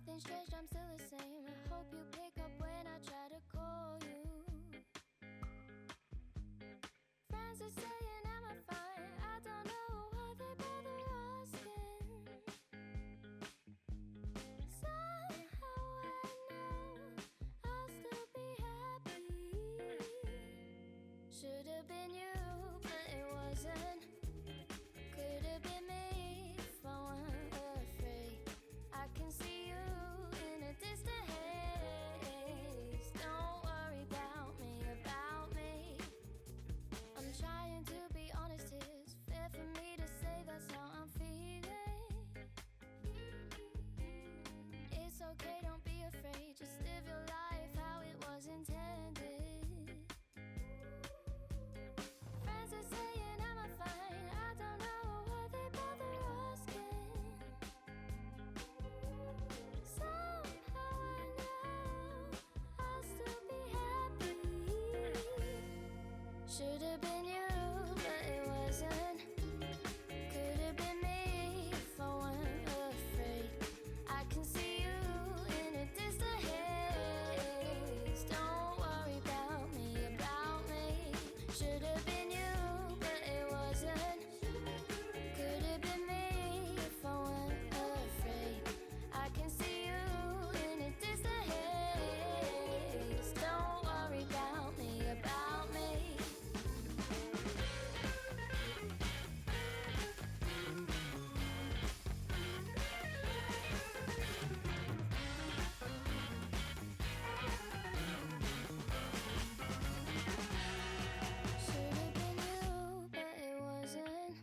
Nothing's changed, I'm still the same. I hope you pick up when I try to call you. Friends are saying, am I fine? I don't know why they bother asking. Somehow I know I'll still be happy. Should have been you, but it wasn't. Could have been me if I weren't afraid. I can see you in a distant haze. Don't worry about me. I'm trying to be honest, it's fair for me to say that's how I'm feeling. It's okay, don't be afraid, just live your life how it was intended. Friends are saying, am I fine? I don't know why they bother asking. Somehow I know I'll still be happy. Should have been you, but it wasn't. Could have been me if I weren't afraid. I can see you in a distant haze. Don't worry about me. Should have been you, but it wasn't. Could have been me if I weren't afraid. I can see you in a distant haze. Don't worry about me. Should have been you, but it wasn't.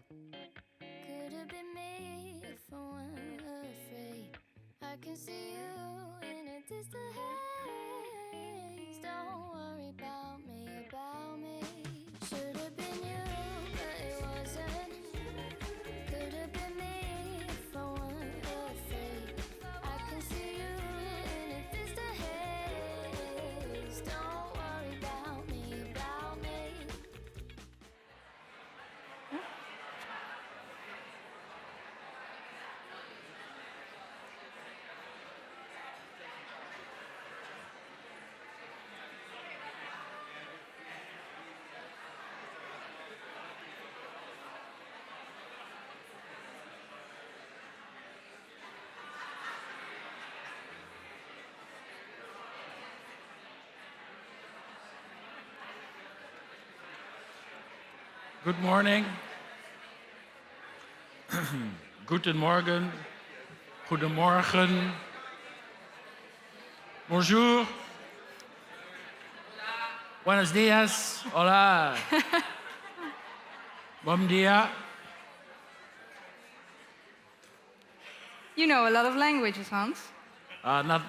Could have been me if I weren't afraid. I can see you in a distant haze. Don't worry about me. Should have been you, but it wasn't. Could have been me if I weren't afraid. I can see you in a distant haze. Don't worry about me. Good morning. Guten Morgen. Goedemorgen. Bonjour. Buenos dias. Hola. Bom dia. You know a lot of languages, Hans. Not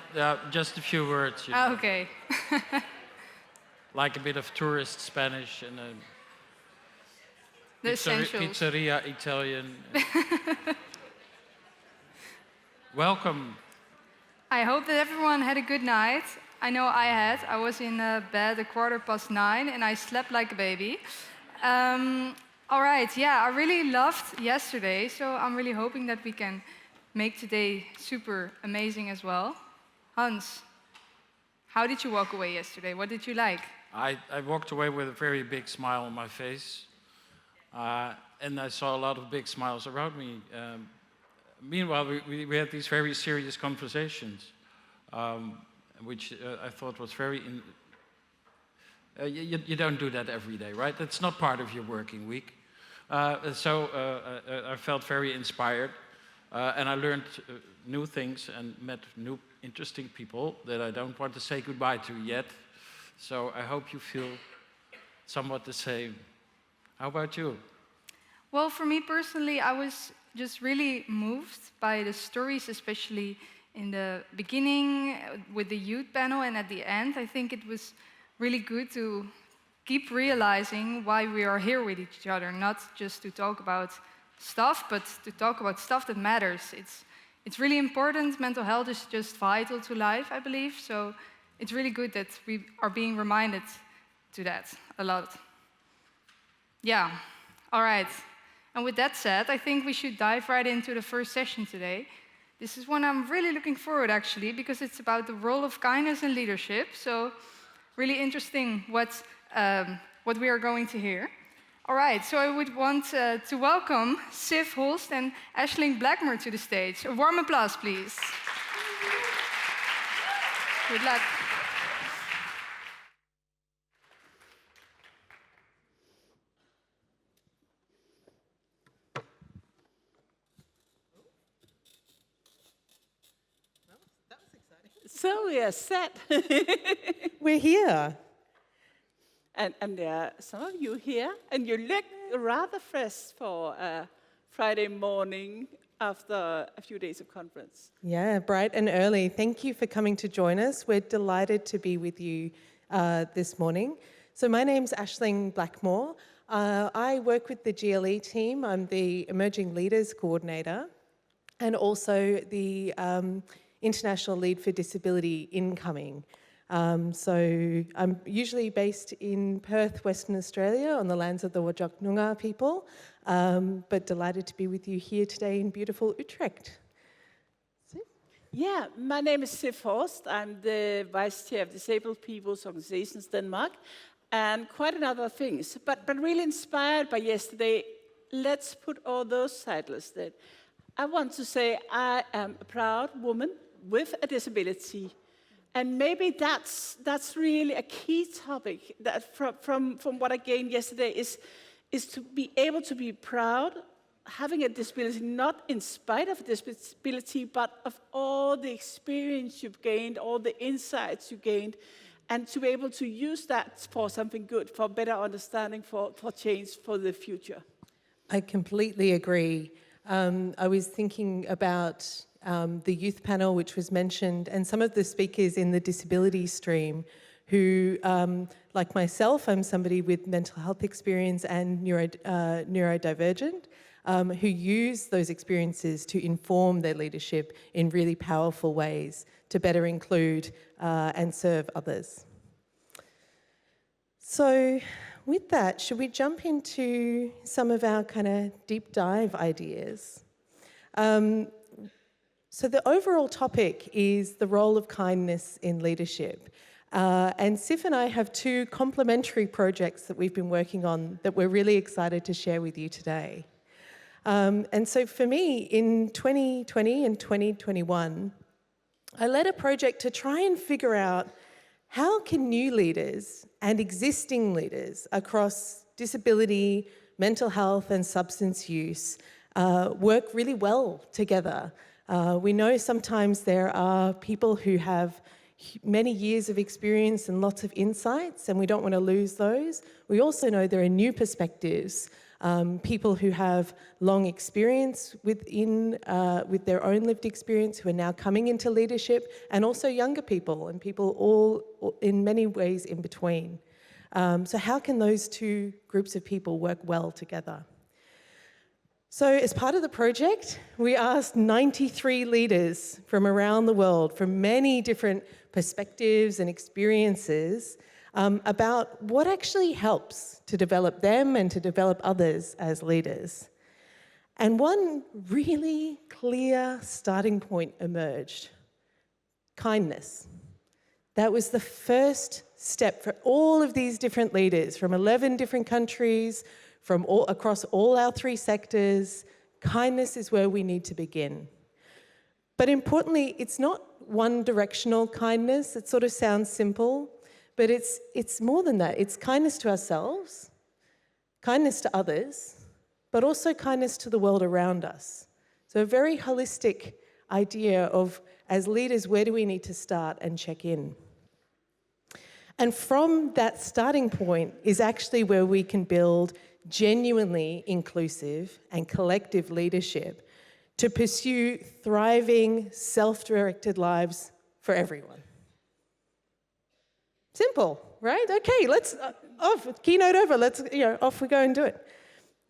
just a few words. You know, Okay. like a bit of tourist Spanish and a The essentials. pizzeria Italian. Welcome. I hope that everyone had a good night. I know I had. I was in bed at 9:15 and I slept like a baby. All right, yeah, I really loved yesterday, so I'm really hoping that we can make today super amazing as well. Hans, how did you walk away yesterday? What did you like? I walked away with a very big smile on my face. And I saw a lot of big smiles around me. Meanwhile, we had these very serious conversations, which I thought was very... you don't do that every day, right? That's not part of your working week. So I felt very inspired, and I learned new things and met new interesting people that I don't want to say goodbye to yet. So I hope you feel somewhat the same. How about you? Well, for me personally, I was just really moved by the stories, especially in the beginning with the youth panel and at the end. I think it was really good to keep realizing why we are here with each other, not just to talk about stuff, but to talk about stuff that matters. It's really important. Mental health is just vital to life, I believe. So it's really good that we are being reminded to that a lot. Yeah, all right. And with that said, I think we should dive right into the first session today. This is one I'm really looking forward, actually, because it's about the role of kindness in leadership. So really interesting what we are going to hear. All right, so I would want to welcome Siv Holst and Aisling Blackmore to the stage. A warm applause, please. Good luck. So we are set. We're here. And there are some of you here, and you look rather fresh for a Friday morning after a few days of conference. Yeah, bright and early. Thank you for coming to join us. We're delighted to be with you this morning. So my name's Aisling Blackmore. I work with the GLE team. I'm the Emerging Leaders Coordinator and also the International Lead for Disability Incoming. So I'm usually based in Perth, Western Australia, on the lands of the Whadjuk Noongar people, but delighted to be with you here today in beautiful Utrecht. Yeah, my name is Siv Holst. I'm the Vice Chair of Disabled People's Organizations Denmark, and quite a number of things. But really inspired by yesterday, let's put all those aside. I want to say I am a proud woman with a disability. And maybe that's really a key topic that from what I gained yesterday is to be able to be proud, having a disability, not in spite of a disability, but of all the experience you've gained, all the insights you gained, and to be able to use that for something good, for better understanding, for change for the future. I completely agree. I was thinking about the youth panel, which was mentioned, and some of the speakers in the disability stream who, like myself, I'm somebody with mental health experience and neurodivergent, who use those experiences to inform their leadership in really powerful ways to better include and serve others. So with that, should we jump into some of our kind of deep dive ideas? So the overall topic is the role of kindness in leadership. And Sif and I have two complementary projects that we've been working on that we're really excited to share with you today. And so for me, in 2020 and 2021, I led a project to try and figure out how can new leaders and existing leaders across disability, mental health and substance use work really well together. We know sometimes there are people who have many years of experience and lots of insights, and we don't want to lose those. We also know there are new perspectives, people who have long experience with their own lived experience who are now coming into leadership, and also younger people and people all in many ways in between. So how can those two groups of people work well together? So as part of the project, we asked 93 leaders from around the world, from many different perspectives and experiences, about what actually helps to develop them and to develop others as leaders. And one really clear starting point emerged: kindness. That was the first step for all of these different leaders from 11 different countries, from across all our three sectors. Kindness is where we need to begin. But importantly, it's not one-directional kindness. It sort of sounds simple, but it's more than that. It's kindness to ourselves, kindness to others, but also kindness to the world around us. So a very holistic idea of, as leaders, where do we need to start and check in? And from that starting point is actually where we can build genuinely inclusive and collective leadership to pursue thriving, self-directed lives for everyone. Simple, right? Okay, let's keynote over. Let's off we go and do it.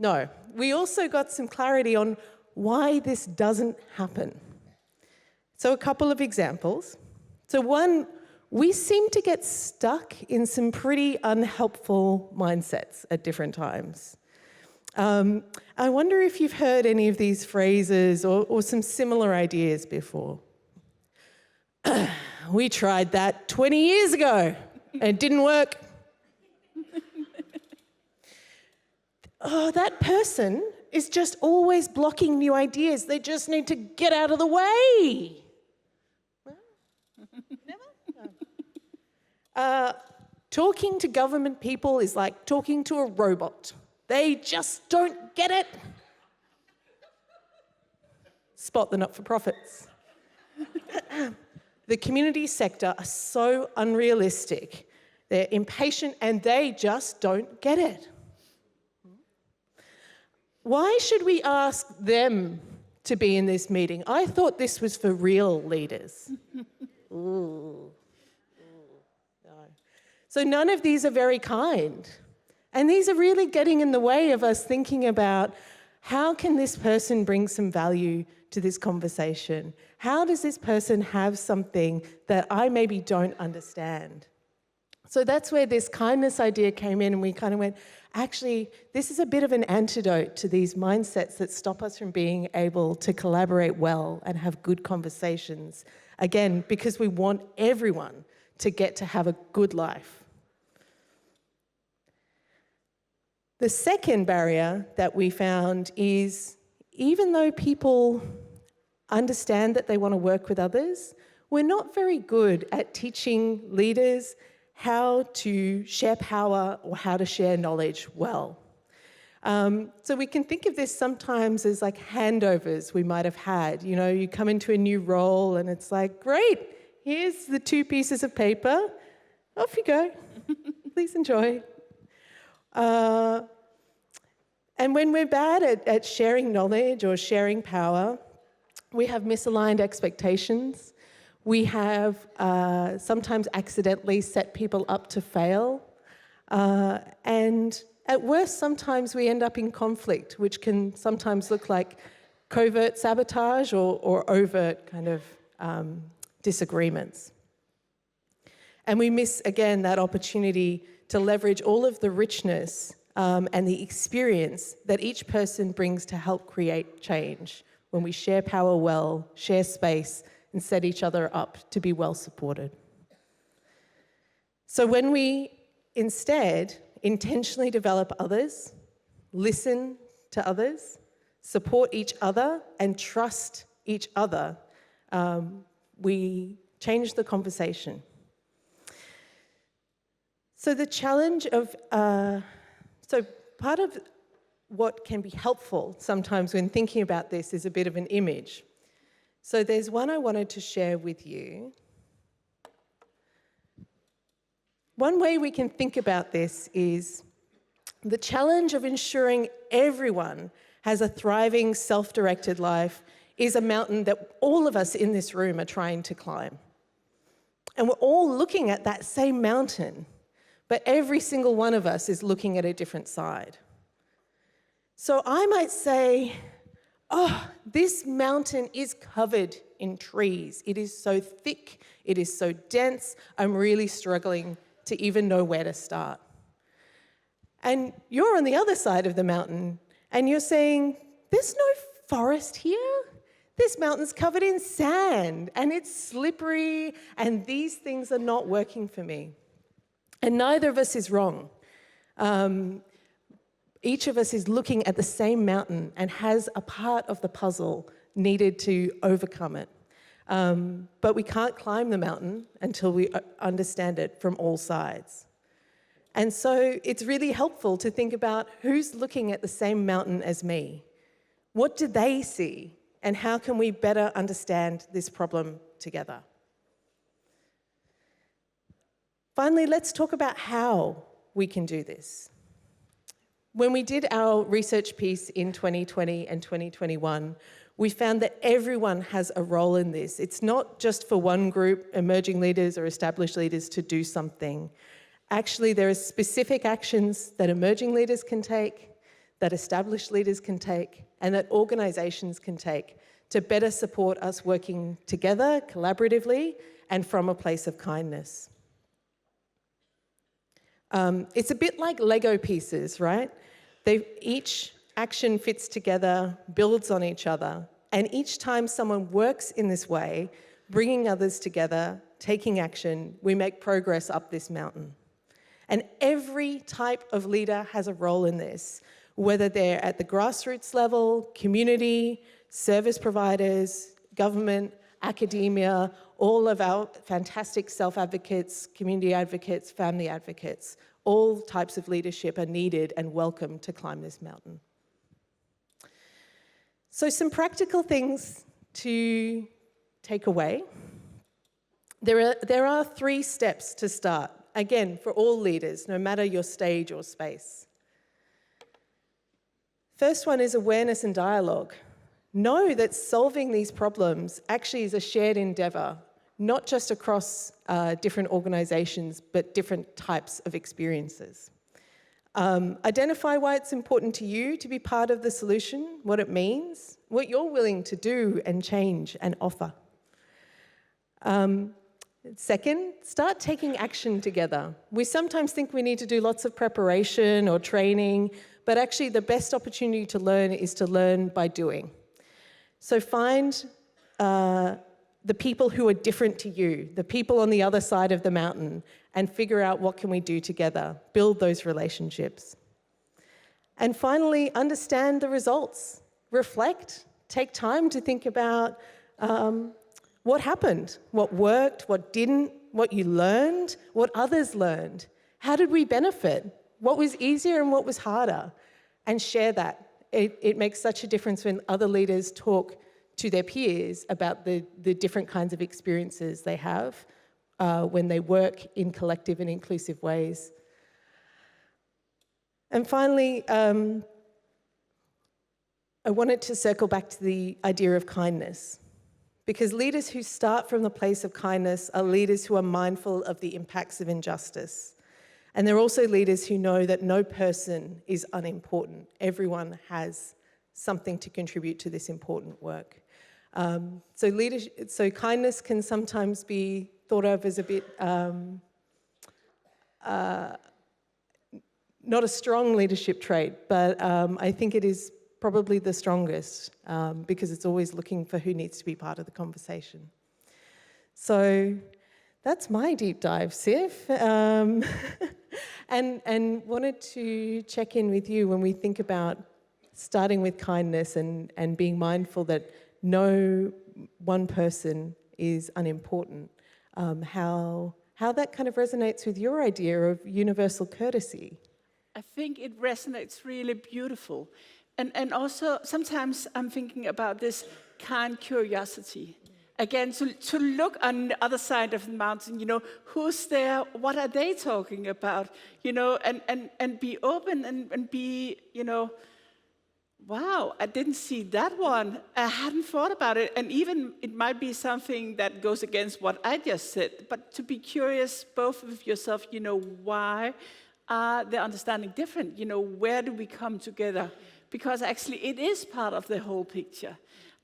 No, we also got some clarity on why this doesn't happen. So a couple of examples. So one, we seem to get stuck in some pretty unhelpful mindsets at different times. I wonder if you've heard any of these phrases or some similar ideas before. We tried that 20 years ago and it didn't work. Oh, that person is just always blocking new ideas. They just need to get out of the way. Never? No. Talking to government people is like talking to a robot. They just don't get it. Spot the not-for-profits. The community sector are so unrealistic. They're impatient and they just don't get it. Why should we ask them to be in this meeting? I thought this was for real leaders. Ooh. No. So none of these are very kind. And these are really getting in the way of us thinking about how can this person bring some value to this conversation? How does this person have something that I maybe don't understand? So that's where this kindness idea came in, and we kind of went, actually, this is a bit of an antidote to these mindsets that stop us from being able to collaborate well and have good conversations. Again, because we want everyone to get to have a good life. The second barrier that we found is, even though people understand that they want to work with others, we're not very good at teaching leaders how to share power or how to share knowledge well. So we can think of this sometimes as like handovers we might have had. You know, you come into a new role and it's like, great, here's the 2 pieces of paper, off you go, please enjoy. And when we're bad at sharing knowledge or sharing power, we have misaligned expectations. We have sometimes accidentally set people up to fail. And at worst, sometimes we end up in conflict, which can sometimes look like covert sabotage or overt kind of disagreements. And we miss, again, that opportunity to leverage all of the richness and the experience that each person brings to help create change when we share power well, share space, and set each other up to be well supported. So when we instead intentionally develop others, listen to others, support each other, and trust each other, we change the conversation. So the challenge of, so part of what can be helpful sometimes when thinking about this is a bit of an image. So there's one I wanted to share with you. One way we can think about this is the challenge of ensuring everyone has a thriving, self-directed life is a mountain that all of us in this room are trying to climb. And we're all looking at that same mountain, but every single one of us is looking at a different side. So I might say, oh, this mountain is covered in trees. It is so thick, it is so dense, I'm really struggling to even know where to start. And you're on the other side of the mountain, and you're saying, there's no forest here. This mountain's covered in sand, and it's slippery, and these things are not working for me. And neither of us is wrong. Each of us is looking at the same mountain and has a part of the puzzle needed to overcome it. But we can't climb the mountain until we understand it from all sides. And so it's really helpful to think about who's looking at the same mountain as me. What do they see? And how can we better understand this problem together? Finally, let's talk about how we can do this. When we did our research piece in 2020 and 2021, we found that everyone has a role in this. It's not just for one group, emerging leaders or established leaders, to do something. Actually, there are specific actions that emerging leaders can take, that established leaders can take, and that organisations can take to better support us working together, collaboratively, and from a place of kindness. It's a bit like Lego pieces, right? They each action fits together, builds on each other. And each time someone works in this way, bringing others together, taking action, we make progress up this mountain. And every type of leader has a role in this, whether they're at the grassroots level, community, service providers, government, academia, all of our fantastic self-advocates, community advocates, family advocates. All types of leadership are needed and welcome to climb this mountain. So some practical things to take away. There are 3 steps to start, again, for all leaders, no matter your stage or space. First one is awareness and dialogue. Know that solving these problems actually is a shared endeavour, not just across different organisations, but different types of experiences. Identify why it's important to you to be part of the solution, what it means, what you're willing to do and change and offer. Second, start taking action together. We sometimes think we need to do lots of preparation or training, but actually the best opportunity to learn is to learn by doing. So find the people who are different to you, the people on the other side of the mountain, and figure out what can we do together, build those relationships. And finally, understand the results. Reflect, take time to think about what happened, what worked, what didn't, what you learned, what others learned. How did we benefit? What was easier and what was harder? And share that. It makes such a difference when other leaders talk to their peers about the different kinds of experiences they have when they work in collective and inclusive ways. And finally, I wanted to circle back to the idea of kindness, because leaders who start from the place of kindness are leaders who are mindful of the impacts of injustice. And they're also leaders who know that no person is unimportant. Everyone has something to contribute to this important work. So kindness can sometimes be thought of as a bit not a strong leadership trait, but I think it is probably the strongest because it's always looking for who needs to be part of the conversation. So that's my deep dive, Sif. And wanted to check in with you when we think about starting with kindness and being mindful that no one person is unimportant, how that kind of resonates with your idea of universal courtesy. I think it resonates really beautiful. And also, sometimes I'm thinking about this kind curiosity. Again, to look on the other side of the mountain, who's there, what are they talking about, and be open and be, wow, I didn't see that one. I hadn't thought about it. And even it might be something that goes against what I just said, but to be curious, both of yourself, why are the understanding different? Where do we come together? Because actually it is part of the whole picture.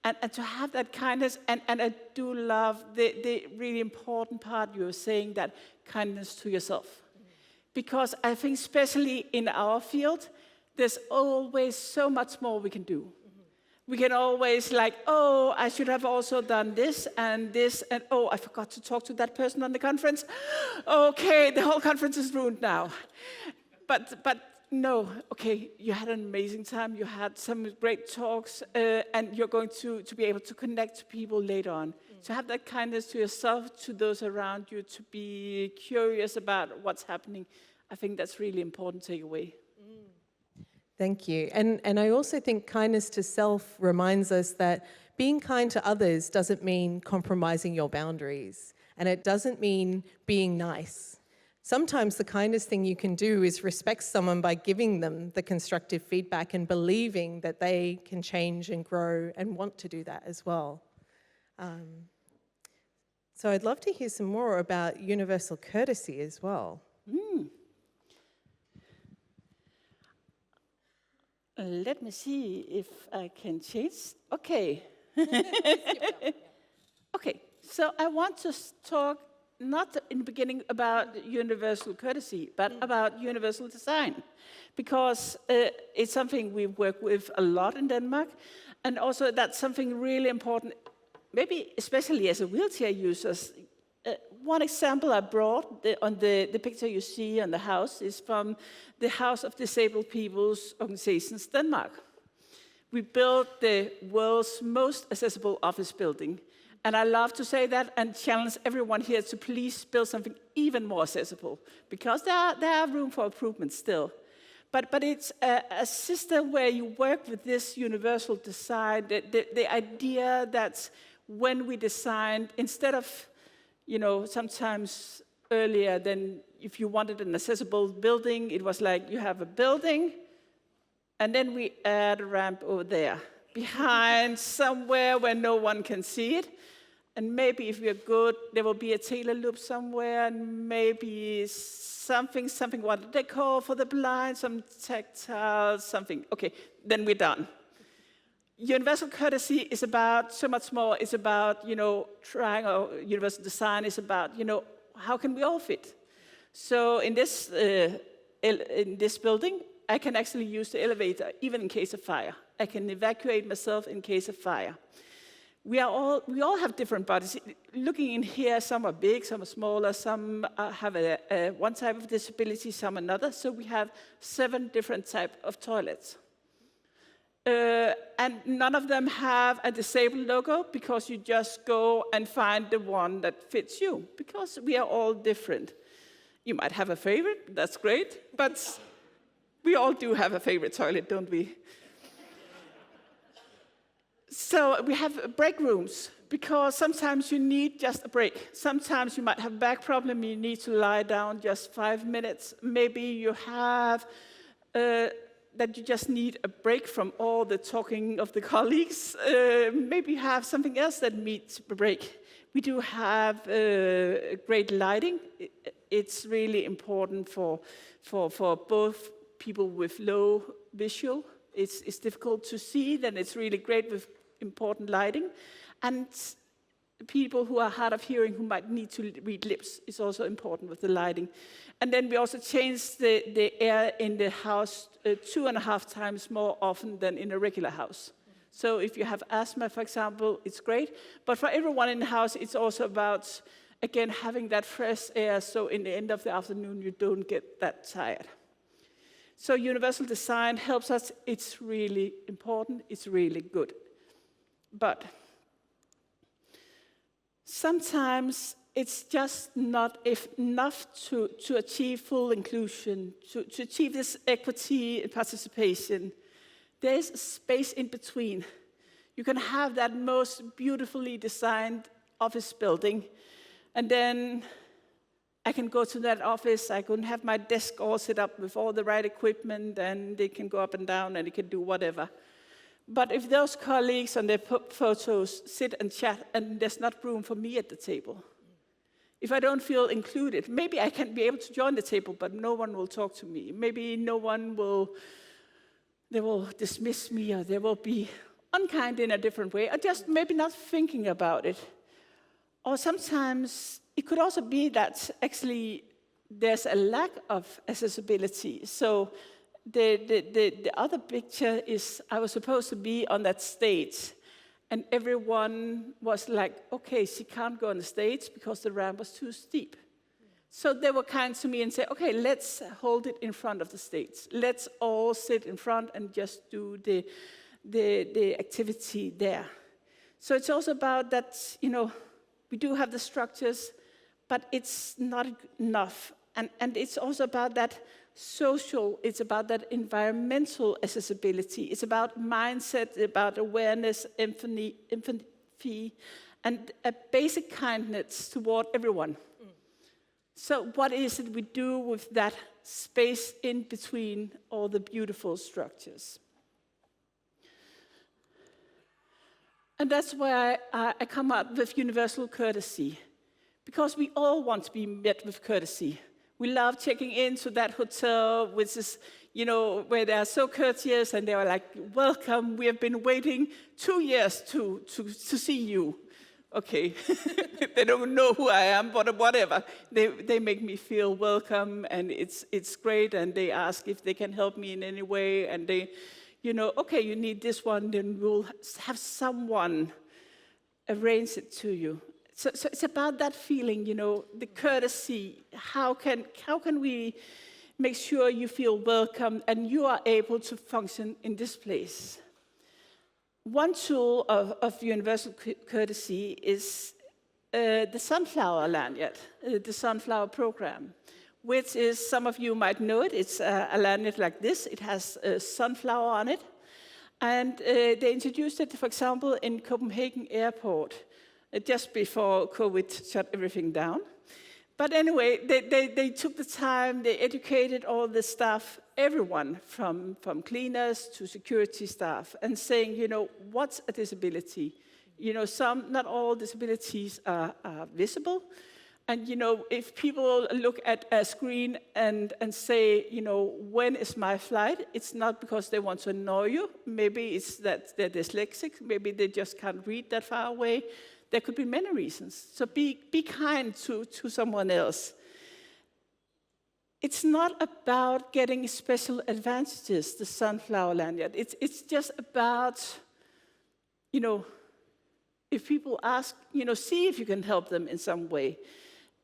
And to have that kindness, and I do love the really important part you were saying, that kindness to yourself. Because I think especially in our field, there's always so much more we can do. We can always I should have also done this, and oh, I forgot to talk to that person on the conference. Okay, the whole conference is ruined now. But no, okay, you had an amazing time, you had some great talks, and you're going to be able to connect to people later on. To have that kindness to yourself, to those around you, to be curious about what's happening, I think that's really important takeaway. Thank you. And I also think kindness to self reminds us that being kind to others doesn't mean compromising your boundaries, and it doesn't mean being nice. Sometimes the kindest thing you can do is respect someone by giving them the constructive feedback and believing that they can change and grow and want to do that as well. So I'd love to hear some more about universal courtesy as well. Let me see if I can change. Okay. Okay, so I want to talk not in the beginning about universal courtesy, but about universal design, because it's something we work with a lot in Denmark, and also that's something really important, maybe especially as a wheelchair users. One example I brought on the picture you see on the house is from the House of Disabled People's Organizations, Denmark. We built the world's most accessible office building. And I love to say that and challenge everyone here to please build something even more accessible, because there are room for improvement still. But it's a system where you work with this universal design, the idea that when we designed, instead of, sometimes earlier than if you wanted an accessible building, it was like you have a building, and then we add a ramp over there, behind somewhere where no one can see it. And maybe if we're good, there will be a tailor loop somewhere, and maybe something what they call for the blind, some tactile, something. Okay, then we're done. Universal courtesy is about so much more. It's about, trying, or universal design is about, how can we all fit? So in this building, I can actually use the elevator, even in case of fire. I can evacuate myself in case of fire. We all have different bodies. Looking in here, some are big, some are smaller, some have one type of disability, some another. So we have 7 different types of toilets. And none of them have a disabled logo, because you just go and find the one that fits you, because we are all different. You might have a favorite, that's great, but we all do have a favorite toilet, don't we? So we have break rooms, because sometimes you need just a break. Sometimes you might have a back problem, you need to lie down just 5 minutes. Maybe you have that you just need a break from all the talking of the colleagues. Maybe you have something else that needs a break. We do have great lighting. It's really important for both people with low visual. It's difficult to see, then it's really great with important lighting. And people who are hard of hearing, who might need to read lips, is also important with the lighting. And then we also change the air in the house 2.5 times more often than in a regular house. So if you have asthma, for example, it's great. But for everyone in the house, it's also about, again, having that fresh air, so in the end of the afternoon, you don't get that tired. So universal design helps us. It's really important. It's really good. But sometimes it's just not enough to achieve full inclusion, to achieve this equity and participation. There's a space in between. You can have that most beautifully designed office building, and then I can go to that office, I can have my desk all set up with all the right equipment, and they can go up and down, and they can do whatever. But if those colleagues on their photos sit and chat, and there's not room for me at the table, if I don't feel included, maybe I can be able to join the table, but no one will talk to me. Maybe no one they will dismiss me, or they will be unkind in a different way, or just maybe not thinking about it. Or sometimes it could also be that actually there's a lack of accessibility. So the other picture is I was supposed to be on that stage, and everyone was like, okay, she can't go on the stage because the ramp was too steep. So they were kind to me and said, okay, let's hold it in front of the stage. Let's all sit in front and just do the activity there. So it's also about that, we do have the structures, but it's not enough. And it's also about that social, it's about that environmental accessibility. It's about mindset, about awareness, empathy, and a basic kindness toward everyone. So what is it we do with that space in between all the beautiful structures? And that's why I come up with universal courtesy, because we all want to be met with courtesy. We love checking into that hotel, which is, where they are so courteous, and they are like, welcome, we have been waiting 2 years to see you. okay, they don't know who I am, but whatever. They make me feel welcome, and it's great, and they ask if they can help me in any way, and they, okay, you need this one, then we'll have someone arrange it to you. So it's about that feeling, the courtesy. How can we make sure you feel welcome and you are able to function in this place? One tool of universal courtesy is the sunflower lanyard, the sunflower program, which is, some of you might know it, it's a lanyard like this. It has a sunflower on it. And they introduced it, for example, in Copenhagen airport, just before COVID shut everything down. But anyway, they took the time, they educated all the staff, everyone from cleaners to security staff, and saying, what's a disability? Not all disabilities are visible. And, if people look at a screen and say, when is my flight? It's not because they want to annoy you. Maybe it's that they're dyslexic. Maybe they just can't read that far away. There could be many reasons. So be kind to someone else. It's not about getting special advantages, the sunflower lanyard. It's just about, if people ask, see if you can help them in some way.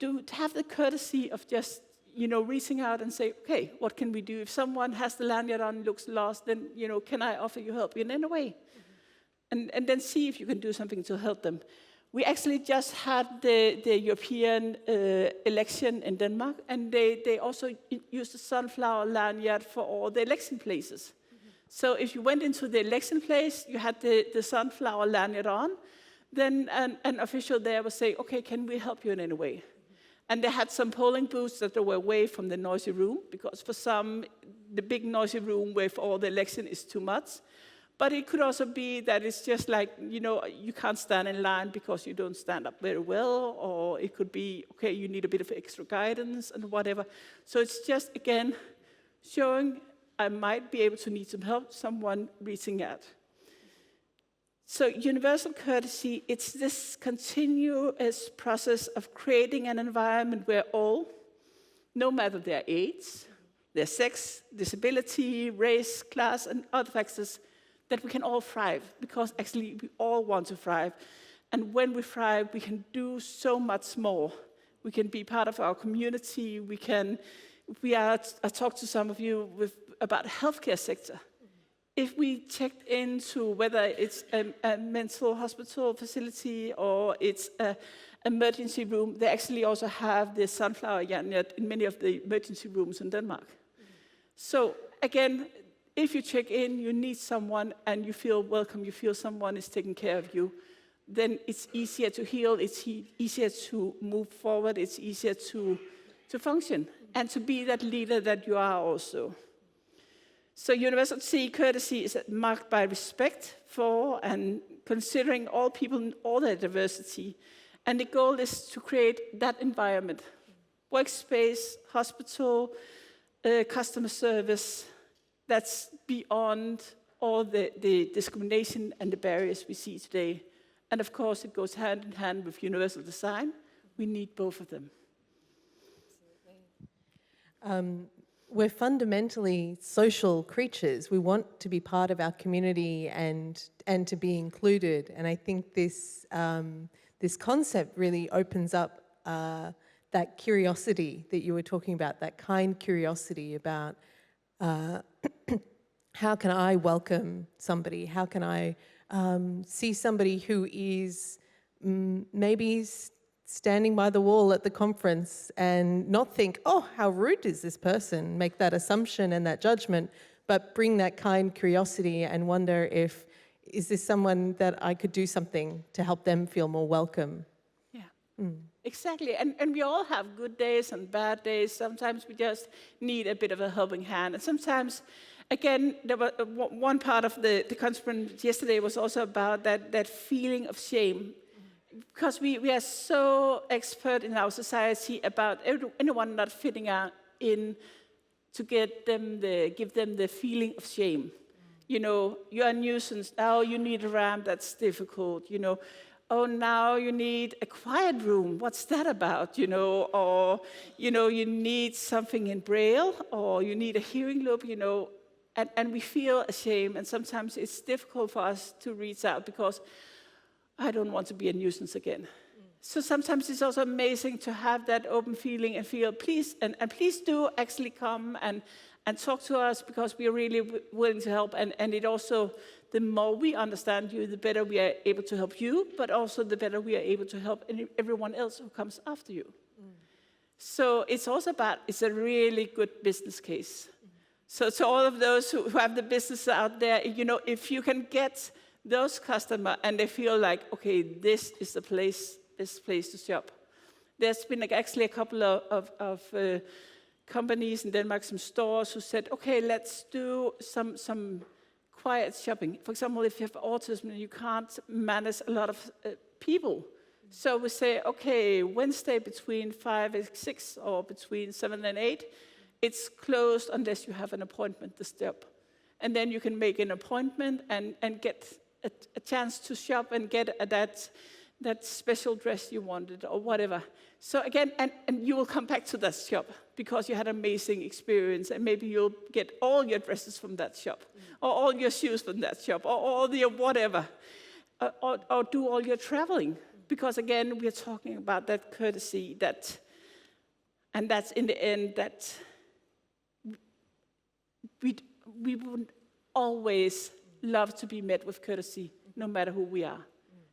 To have the courtesy of just, reaching out and say, okay, what can we do? If someone has the lanyard on, looks lost, then, can I offer you help in any way? And then see if you can do something to help them. We actually just had the European election in Denmark, and they also used the sunflower lanyard for all the election places. So if you went into the election place, you had the sunflower lanyard on, then an official there would say, okay, can we help you in any way? And they had some polling booths that were away from the noisy room, because for some, the big noisy room with all the election is too much. But it could also be that it's just like, you can't stand in line because you don't stand up very well, or it could be, okay, you need a bit of extra guidance and whatever. So it's just, again, showing I might be able to need some help, someone reaching out. So universal courtesy, it's this continuous process of creating an environment where all, no matter their age, their sex, disability, race, class, and other factors, that we can all thrive, because actually we all want to thrive. And when we thrive, we can do so much more. We can be part of our community. I talked to some of you about healthcare sector. If we checked into whether it's a mental hospital facility or it's an emergency room, they actually also have the sunflower lanyard in many of the emergency rooms in Denmark. So again, if you check in, you need someone, and you feel welcome, you feel someone is taking care of you, then it's easier to heal, it's easier to move forward, it's easier to function, and to be that leader that you are also. So universal courtesy is marked by respect for and considering all people and all their diversity. And the goal is to create that environment, workspace, hospital, customer service, that's beyond all the discrimination and the barriers we see today. And of course, it goes hand in hand with universal design. We need both of them. We're fundamentally social creatures. We want to be part of our community and to be included. And I think this concept really opens up that curiosity that you were talking about, that kind curiosity about how can I welcome somebody? How can I see somebody who is maybe standing by the wall at the conference and not think, oh, how rude is this person? Make that assumption and that judgment, but bring that kind curiosity and wonder is this someone that I could do something to help them feel more welcome? Yeah. Exactly, and we all have good days and bad days. Sometimes we just need a bit of a helping hand. And sometimes, again, there was one part of the conference yesterday was also about that feeling of shame. Because we are so expert in our society about anyone not fitting in to give them the feeling of shame. You're a nuisance, oh, you need a ramp, that's difficult, oh, now you need a quiet room. What's that about, Or, you need something in Braille, or you need a hearing loop, and we feel ashamed, and sometimes it's difficult for us to reach out because I don't want to be a nuisance again. So sometimes it's also amazing to have that open feeling and feel, please, and please do actually come and talk to us, because we are really willing to help. And it also, the more we understand you, the better we are able to help you, but also the better we are able to help everyone else who comes after you. So it's also it's a really good business case. So to all of those who have the business out there, if you can get those customers and they feel like, okay, this is the place to shop. There's been actually a couple of companies in Denmark, some stores who said, okay, let's do some quiet shopping. For example, if you have autism and you can't manage a lot of people. So we say, okay, Wednesday between 5 and 6 or between 7 and 8, it's closed unless you have an appointment to stop. And then you can make an appointment and get a chance to shop and get that special dress you wanted or whatever. So again, and you will come back to that shop because you had an amazing experience, and maybe you'll get all your dresses from that shop, or all your shoes from that shop, or all your whatever, or do all your traveling. Because again, we are talking about that courtesy, and that's in the end that we would always love to be met with courtesy, no matter who we are.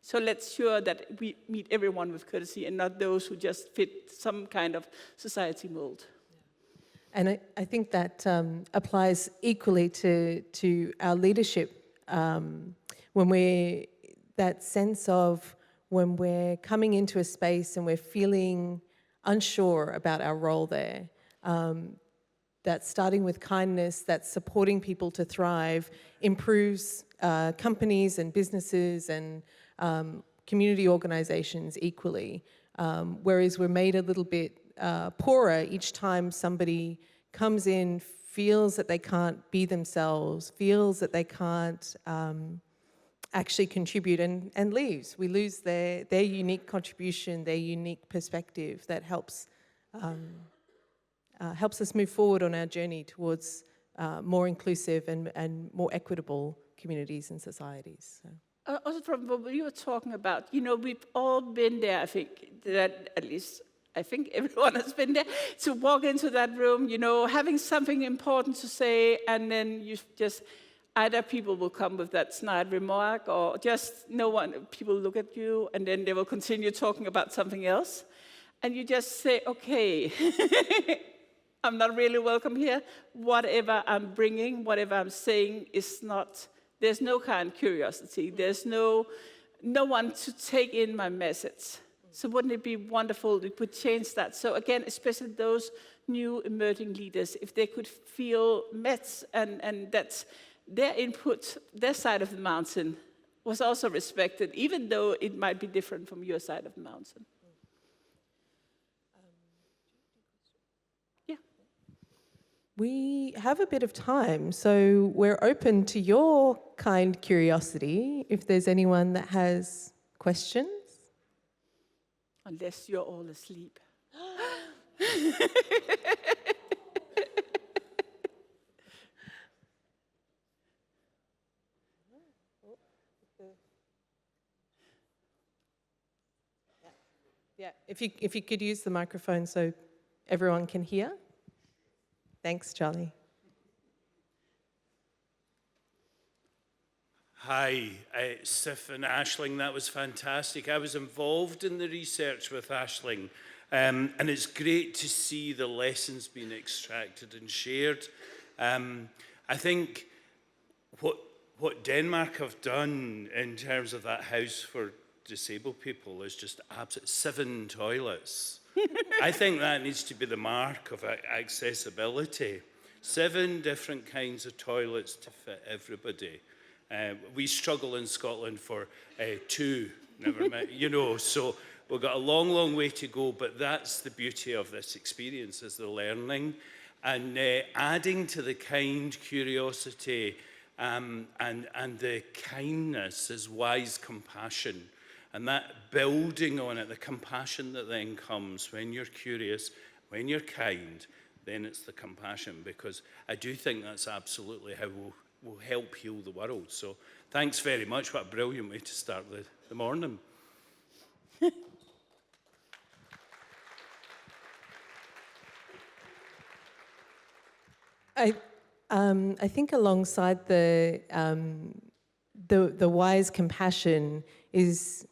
So let's sure that we meet everyone with courtesy and not those who just fit some kind of society mold. And I think that applies equally to our leadership. That sense of when we're coming into a space and we're feeling unsure about our role there, that starting with kindness, that supporting people to thrive, improves companies and businesses and community organizations equally, whereas we're made a little bit poorer each time somebody comes in, feels that they can't be themselves, feels that they can't actually contribute and leaves. We lose their unique contribution, their unique perspective that helps us move forward on our journey towards more inclusive and more equitable communities and societies. So. Also from what you were talking about, we've all been there, I think, that at least I think everyone has been there, to walk into that room, having something important to say, and then you just, either people will come with that snide remark, or just people look at you, and then they will continue talking about something else. And you just say, okay, I'm not really welcome here. Whatever I'm bringing, whatever I'm saying is not, there's no kind of curiosity. There's no one to take in my message. So wouldn't it be wonderful if we could change that? So again, especially those new emerging leaders, if they could feel met and that their input, their side of the mountain was also respected, even though it might be different from your side of the mountain. We have a bit of time, so we're open to your kind curiosity, if there's anyone that has questions. Unless you're all asleep. Yeah, if you could use the microphone so everyone can hear. Thanks, Charlie. Hi, Sif and Aisling, that was fantastic. I was involved in the research with Aisling, and it's great to see the lessons being extracted and shared. I think what Denmark have done in terms of that house for disabled people is just absolute 7 toilets. I think that needs to be the mark of accessibility. 7 different kinds of toilets to fit everybody. We struggle in Scotland for 2, never mind, so we've got a long, long way to go, but that's the beauty of this experience, is the learning. And adding to the kind curiosity and the kindness is wise compassion. And that building on it, the compassion that then comes when you're curious, when you're kind, then it's the compassion, because I do think that's absolutely how we'll help heal the world. So thanks very much. What a brilliant way to start the morning. I think alongside the wise compassion is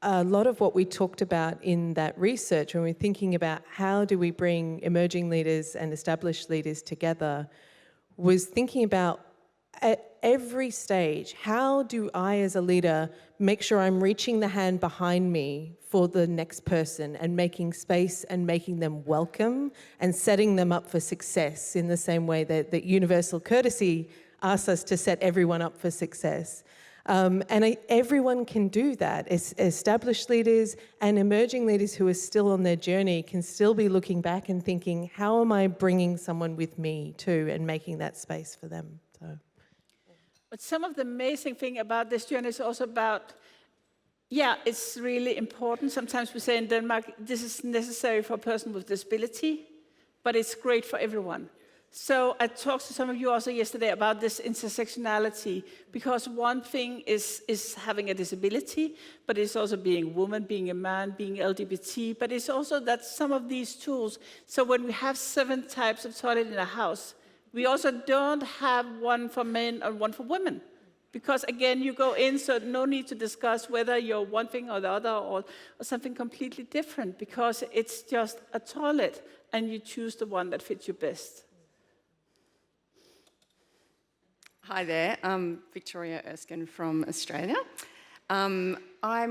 a lot of what we talked about in that research when we're thinking about how do we bring emerging leaders and established leaders together, was thinking about at every stage, how do I as a leader make sure I'm reaching the hand behind me for the next person and making space and making them welcome and setting them up for success in the same way that universal courtesy asks us to set everyone up for success. Everyone can do that. Established leaders and emerging leaders who are still on their journey can still be looking back and thinking, how am I bringing someone with me too, and making that space for them. So. But some of the amazing thing about this journey is also about, yeah, it's really important. Sometimes we say in Denmark, this is necessary for a person with disability, but it's great for everyone. So I talked to some of you also yesterday about this intersectionality, because one thing is having a disability, but it's also being a woman, being a man, being LGBT, but it's also that some of these tools, so when we have 7 types of toilet in a house, we also don't have one for men or one for women. Because again, you go in, so no need to discuss whether you're one thing or the other or something completely different, because it's just a toilet and you choose the one that fits you best. Hi there, I'm Victoria Erskine from Australia. I'm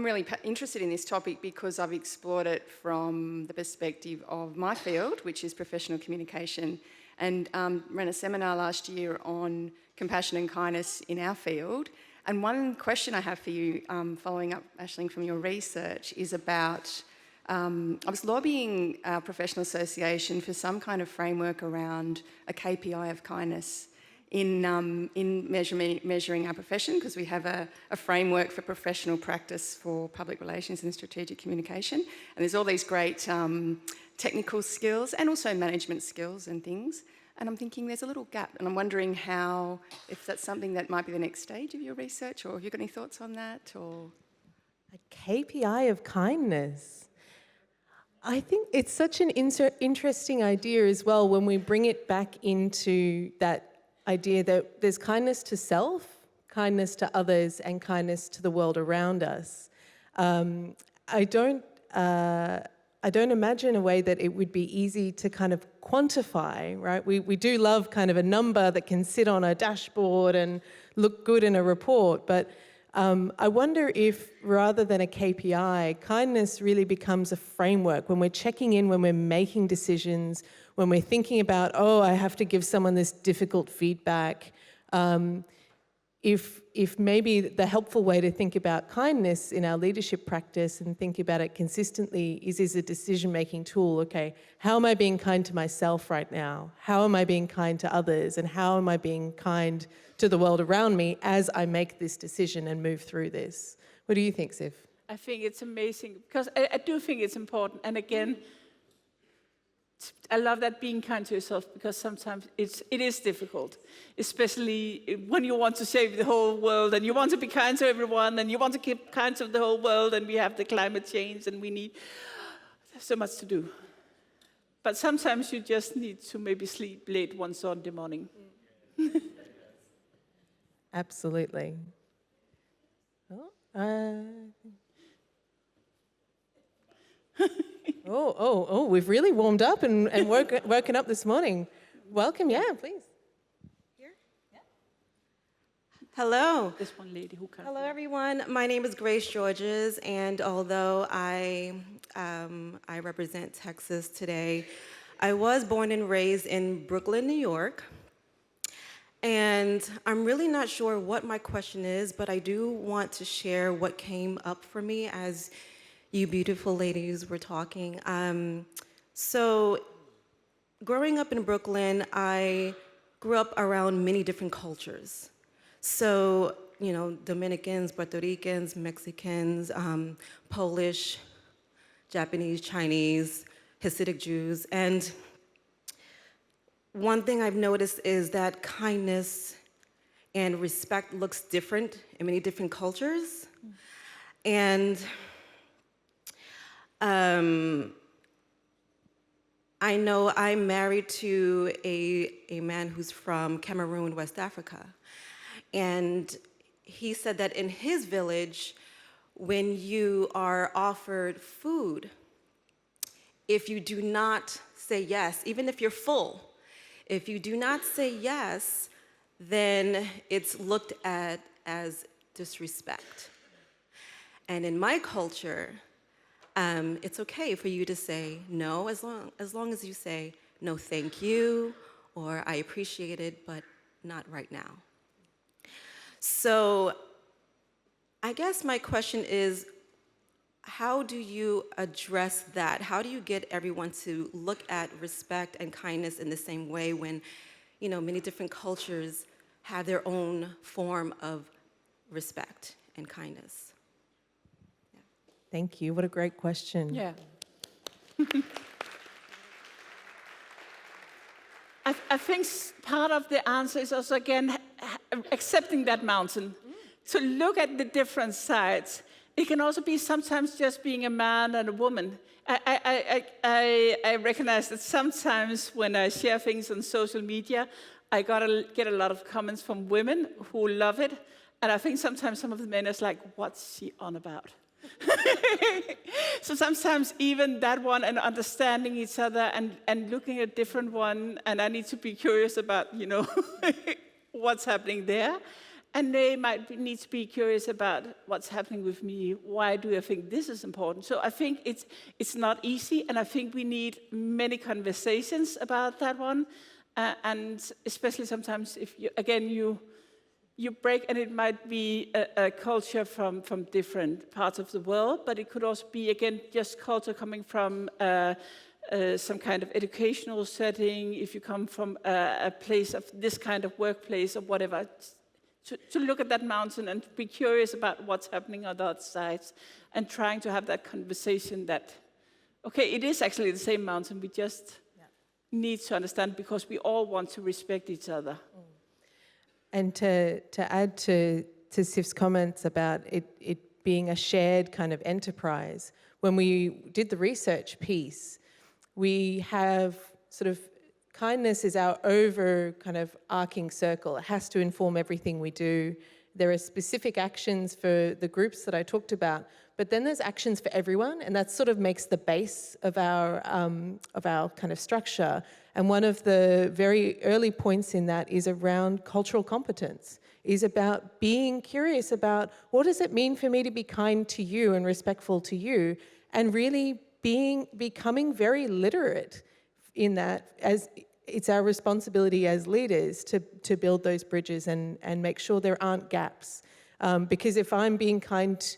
really interested in this topic because I've explored it from the perspective of my field, which is professional communication, and ran a seminar last year on compassion and kindness in our field. And one question I have for you, following up, Aisling, from your research, is about, I was lobbying our professional association for some kind of framework around a KPI of kindness in measuring our profession, because we have a framework for professional practice for public relations and strategic communication. And there's all these great technical skills and also management skills and things. And I'm thinking there's a little gap, and I'm wondering if that's something that might be the next stage of your research, or have you got any thoughts on that? Or A KPI of kindness. I think it's such an interesting idea as well when we bring it back into that idea that there's kindness to self, kindness to others, and kindness to the world around us. I don't imagine a way that it would be easy to kind of quantify, right? We do love kind of a number that can sit on a dashboard and look good in a report, but I wonder if rather than a KPI, kindness really becomes a framework when we're checking in, when we're making decisions, when we're thinking about, oh, I have to give someone this difficult feedback. If maybe the helpful way to think about kindness in our leadership practice and think about it consistently is a decision-making tool. Okay, how am I being kind to myself right now? How am I being kind to others? And how am I being kind to the world around me as I make this decision and move through this? What do you think, Siv? I think it's amazing, because I do think it's important. And again, I love that, being kind to yourself, because sometimes it is difficult, especially when you want to save the whole world and you want to be kind to everyone and you want to keep kind to the whole world, and we have the climate change and we need so much to do. But sometimes you just need to maybe sleep late one Sunday morning. Absolutely. We've really warmed up and woken up this morning. Welcome, yeah, please. Here? Yeah. Hello. This one lady who can't. Hello, everyone. My name is Grace Georges, and although I represent Texas today, I was born and raised in Brooklyn, New York. And I'm really not sure what my question is, but I do want to share what came up for me as you beautiful ladies were talking. So growing up in Brooklyn, I grew up around many different cultures. So Dominicans, Puerto Ricans, Mexicans, Polish, Japanese, Chinese, Hasidic Jews. And one thing I've noticed is that kindness and respect looks different in many different cultures. And I know I'm married to a man who's from Cameroon, West Africa. And he said that in his village, when you are offered food, if you do not say yes, even if you're full, if you do not say yes, then it's looked at as disrespect. And in my culture, it's okay for you to say no, as long as you say no, thank you, or I appreciate it, but not right now. So I guess my question is, how do you address that? How do you get everyone to look at respect and kindness in the same way when, many different cultures have their own form of respect and kindness? Yeah. Thank you. What a great question. Yeah. I think part of the answer is also, again, accepting that mountain. To look at the different sides. It can also be sometimes just being a man and a woman. I recognize that sometimes when I share things on social media, I get a lot of comments from women who love it. And I think sometimes some of the men are like, what's she on about? So sometimes even that one and understanding each other and looking at different one, and I need to be curious about, what's happening there. And they might need to be curious about what's happening with me. Why do I think this is important? So I think it's not easy, and I think we need many conversations about that one. And especially sometimes if you break, and it might be a culture from different parts of the world, but it could also be, again, just culture coming from some kind of educational setting, if you come from a place of this kind of workplace or whatever, to look at that mountain and be curious about what's happening on the other sides and trying to have that conversation that, okay, it is actually the same mountain, we just need to understand because we all want to respect each other. And to add to Sif's comments about it being a shared kind of enterprise, when we did the research piece, we have sort of kindness is our over kind of arcing circle. It has to inform everything we do. There are specific actions for the groups that I talked about, but then there's actions for everyone, and that sort of makes the base of our kind of structure. And one of the very early points in that is around cultural competence, is about being curious about what does it mean for me to be kind to you and respectful to you, and really becoming very literate in that, as it's our responsibility as leaders to build those bridges and make sure there aren't gaps. Because if I'm being kind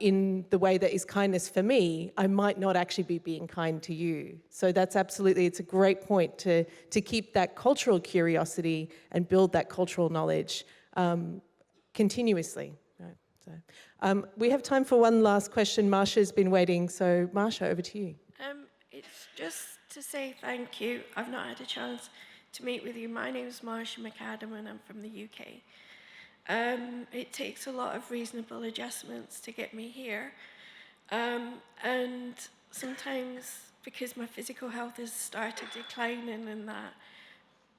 in the way that is kindness for me, I might not actually be being kind to you. So that's absolutely, it's a great point to keep that cultural curiosity and build that cultural knowledge continuously. Right, so, we have time for one last question. Marsha's been waiting, so Marsha, over to you. It's just to say thank you. I've not had a chance to meet with you. My name is Marsha McAdam and I'm from the UK. It takes a lot of reasonable adjustments to get me here. And sometimes because my physical health has started declining and that,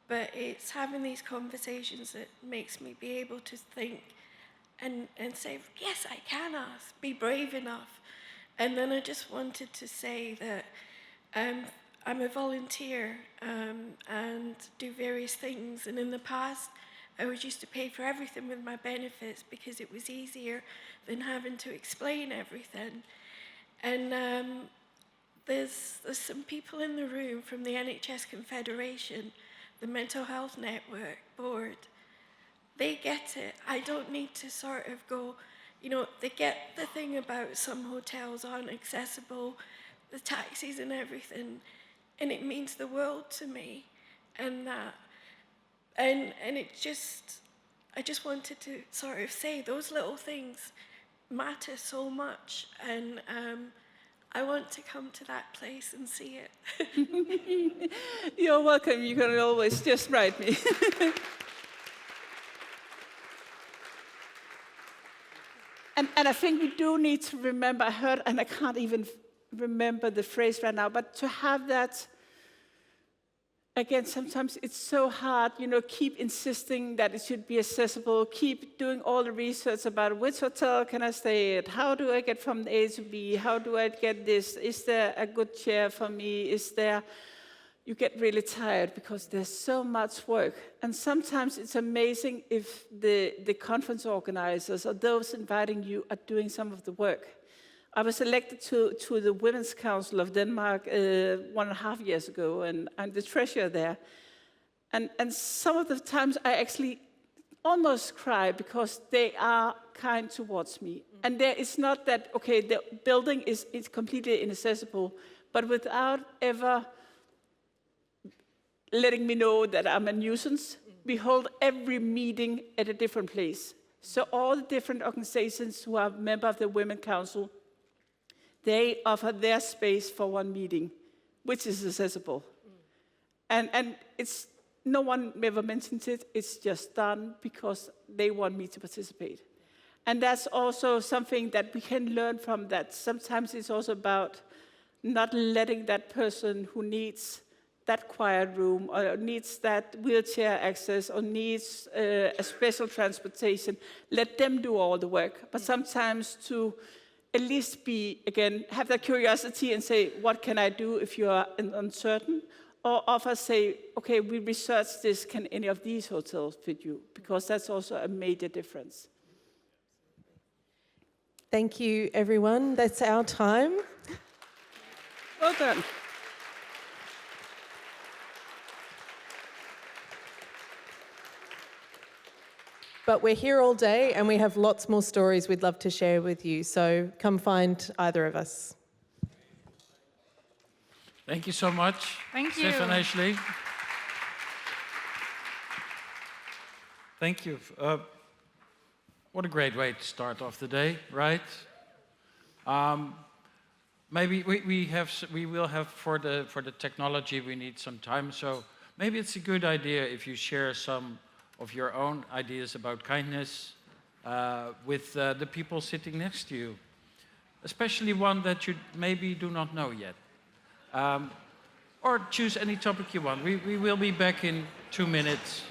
but it's having these conversations that makes me be able to think and say, yes, I can ask, be brave enough. And then I just wanted to say that I'm a volunteer and do various things. And in the past, I was used to pay for everything with my benefits because it was easier than having to explain everything. And there's some people in the room from the NHS Confederation, the Mental Health Network Board. They get it. I don't need to sort of go, they get the thing about some hotels aren't accessible, the taxis and everything, and it means the world to me. And that, and it just, I just wanted to sort of say those little things matter so much, and I want to come to that place and see it. You're welcome. You can always just write me. And I think we do need to remember, I heard, and I can't even remember the phrase right now, but to have that, again, sometimes it's so hard, keep insisting that it should be accessible, keep doing all the research about which hotel can I stay at, how do I get from A to B, how do I get this, is there a good chair for me, you get really tired because there's so much work. And sometimes it's amazing if the conference organizers or those inviting you are doing some of the work. I was elected to the Women's Council of Denmark 1.5 years ago, and I'm the treasurer there. And some of the times I actually almost cry because they are kind towards me. And there is not that, okay, the building is completely inaccessible, but without ever letting me know that I'm a nuisance, we hold every meeting at a different place. So all the different organizations who are members of the Women's Council, they offer their space for one meeting, which is accessible. And it's no one ever mentions it, it's just done because they want me to participate. And that's also something that we can learn from that. Sometimes it's also about not letting that person who needs that quiet room, or needs that wheelchair access, or needs a special transportation, let them do all the work. But sometimes to at least have that curiosity and say, what can I do if you are uncertain? Or offer, say, okay, we researched this, can any of these hotels fit you? Because that's also a major difference. Thank you, everyone. That's our time. Well done. But we're here all day and we have lots more stories we'd love to share with you. So come find either of us. Thank you so much. Thank you. Sif and Ashley. Thank you. What a great way to start off the day, right? Maybe we will have for the technology we need some time. So maybe it's a good idea if you share some of your own ideas about kindness with the people sitting next to you, especially one that you maybe do not know yet. Or choose any topic you want. We will be back in 2 minutes.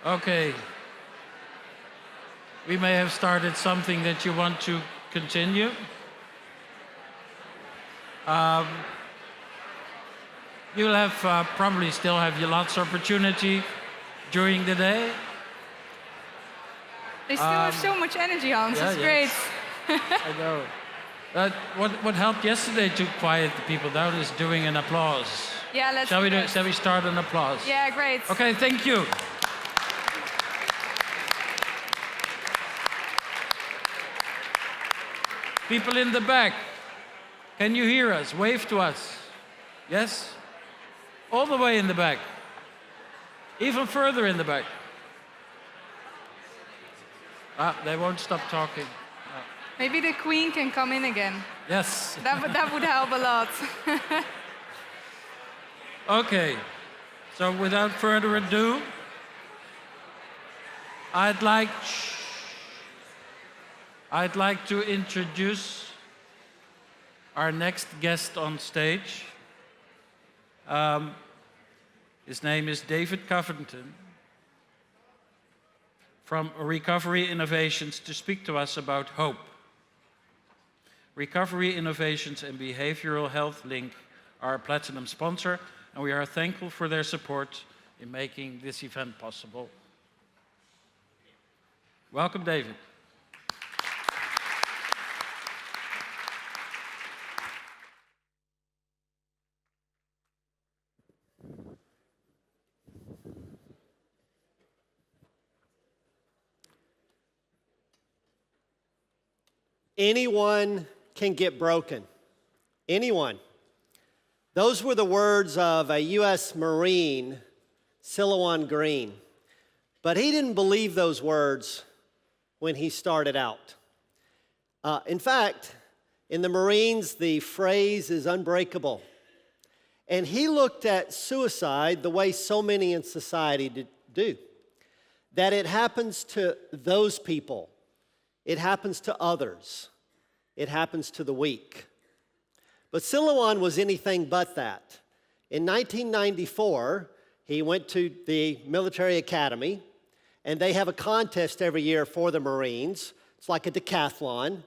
Okay. We may have started something that you want to continue. You'll have probably still have your lots of opportunity during the day. They still have so much energy, Hans. Yeah, It's yes. great. I know. What helped yesterday to quiet the people down is doing an applause. Yeah, let's Shall do we that. Shall we start an applause? Yeah, great. Okay, thank you. People in the back, can you hear us? Wave to us. Yes? All the way in the back. Even further in the back. They won't stop talking. Maybe the Queen can come in again. Yes. That would help a lot. Okay, so without further ado, I'd like to introduce our next guest on stage. His name is David Covington from Recovery Innovations to speak to us about hope. Recovery Innovations and Behavioral Health Link are a platinum sponsor, and we are thankful for their support in making this event possible. Welcome, David. Anyone can get broken. Anyone. Those were the words of a U.S. Marine, Silouan Green. But he didn't believe those words when he started out. In fact, in the Marines, the phrase is unbreakable. And he looked at suicide the way so many in society do. That it happens to those people. It happens to others. It happens to the weak. But Silouan was anything but that. In 1994, he went to the military academy, and they have a contest every year for the Marines. It's like a decathlon.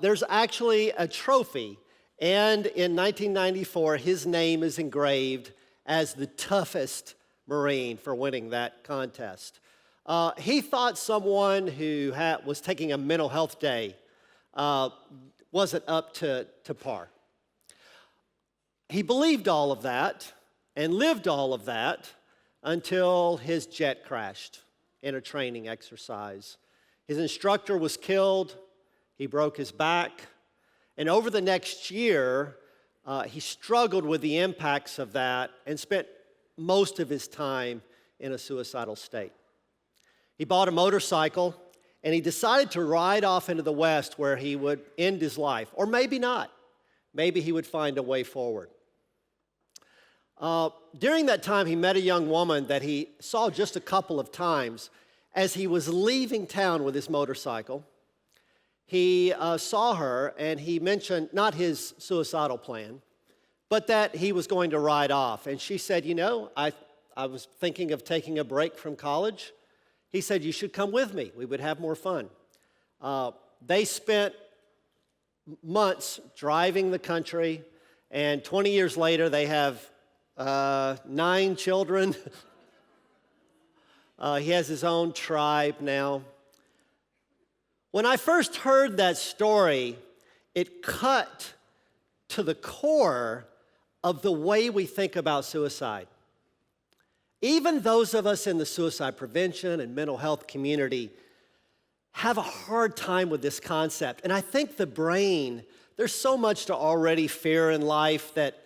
There's actually a trophy, and in 1994, his name is engraved as the toughest Marine for winning that contest. He thought someone who was taking a mental health day wasn't up to par. He believed all of that and lived all of that until his jet crashed in a training exercise. His instructor was killed, he broke his back, and over the next year, he struggled with the impacts of that and spent most of his time in a suicidal state. He bought a motorcycle, and he decided to ride off into the West where he would end his life, or maybe not. Maybe he would find a way forward. During that time, he met a young woman that he saw just a couple of times. As he was leaving town with his motorcycle, he saw her, and he mentioned not his suicidal plan, but that he was going to ride off. And she said, you know, I was thinking of taking a break from college. He said, you should come with me. We would have more fun. They spent months driving the country, and 20 years later, they have 9 children. He has his own tribe now. When I first heard that story, it cut to the core of the way we think about suicide. Even those of us in the suicide prevention and mental health community have a hard time with this concept. And I think the brain, there's so much to already fear in life that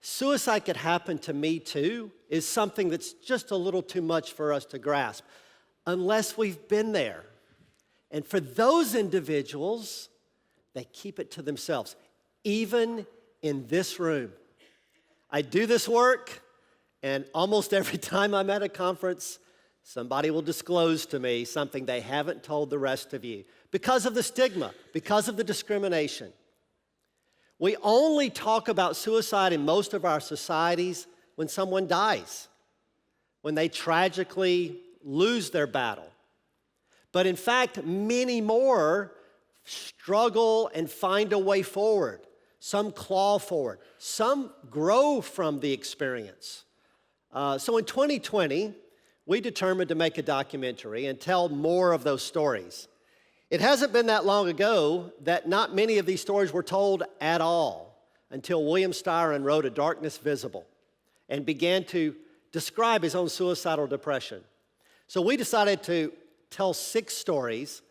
suicide could happen to me too is something that's just a little too much for us to grasp unless we've been there. And for those individuals, they keep it to themselves, even in this room. I do this work, and almost every time I'm at a conference, somebody will disclose to me something they haven't told the rest of you because of the stigma, because of the discrimination. We only talk about suicide in most of our societies when someone dies, when they tragically lose their battle. But in fact, many more struggle and find a way forward. Some claw forward. Some grow from the experience. So in 2020, we determined to make a documentary and tell more of those stories. It hasn't been that long ago that not many of these stories were told at all until William Styron wrote A Darkness Visible and began to describe his own suicidal depression. So we decided to tell 6 stories,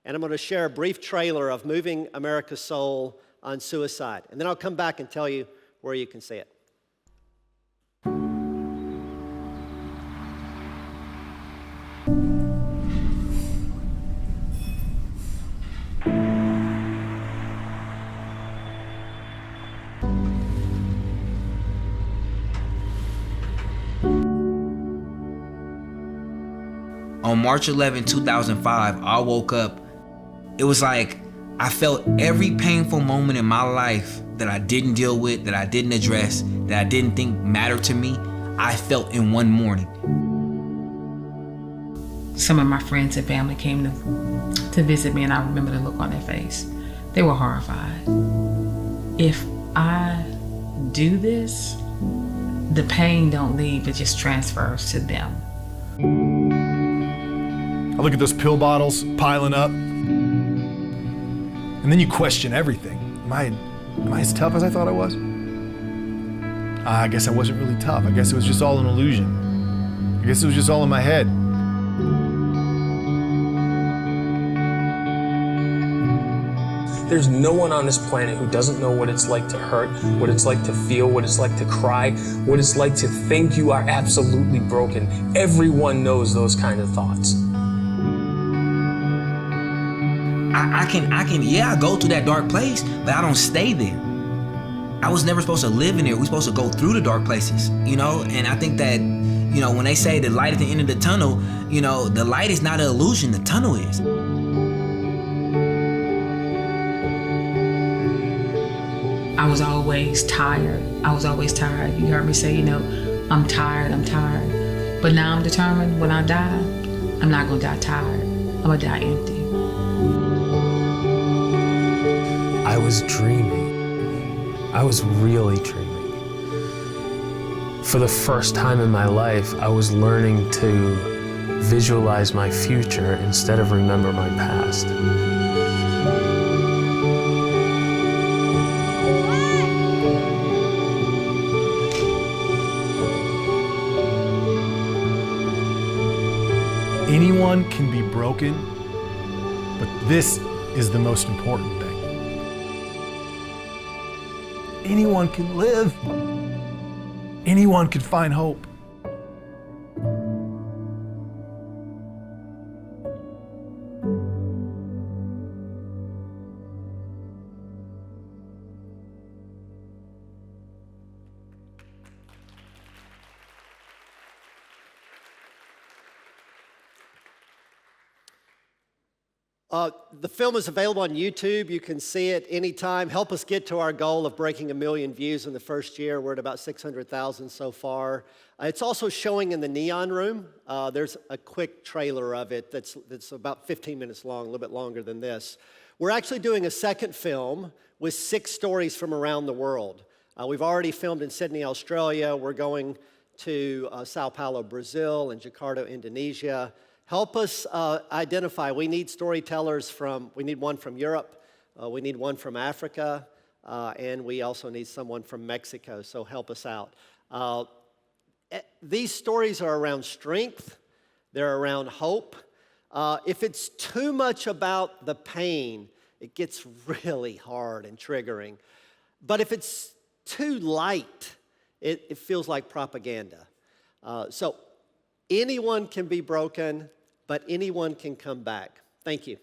and I'm going to share a brief trailer of Moving America's Soul on suicide. And then I'll come back and tell you where you can see it. On March 11, 2005, I woke up. It was like I felt every painful moment in my life that I didn't deal with, that I didn't address, that I didn't think mattered to me, I felt in one morning. Some of my friends and family came to visit me, and I remember the look on their face. They were horrified. If I do this, the pain don't leave, it just transfers to them. I look at those pill bottles piling up, and then you question everything. Am I as tough as I thought I was? I guess I wasn't really tough. I guess it was just all an illusion. I guess it was just all in my head. There's no one on this planet who doesn't know what it's like to hurt, what it's like to feel, what it's like to cry, what it's like to think you are absolutely broken. Everyone knows those kind of thoughts. I go to that dark place, but I don't stay there. I was never supposed to live in there. We're supposed to go through the dark places, And I think that, when they say the light at the end of the tunnel, the light is not an illusion, the tunnel is. I was always tired. You heard me say, I'm tired. But now I'm determined when I die, I'm not gonna die tired. I'm gonna die empty. I was dreaming. I was really dreaming. For the first time in my life, I was learning to visualize my future instead of remember my past. Anyone can be broken, but this is the most important thing. Anyone can live. Anyone can find hope. The film is available on YouTube. You can see it anytime. Help us get to our goal of breaking 1 million views in the first year. We're at about 600,000 so far. It's also showing in the Neon Room. There's a quick trailer of it that's about 15 minutes long, a little bit longer than this. We're actually doing a second film with 6 stories from around the world. We've already filmed in Sydney, Australia. We're going to Sao Paulo, Brazil, and Jakarta, Indonesia. Help us identify. We need storytellers we need one from Europe, we need one from Africa, and we also need someone from Mexico, so help us out. These stories are around strength, they're around hope. If it's too much about the pain, it gets really hard and triggering. But if it's too light, it feels like propaganda. So anyone can be broken, but anyone can come back. Thank you.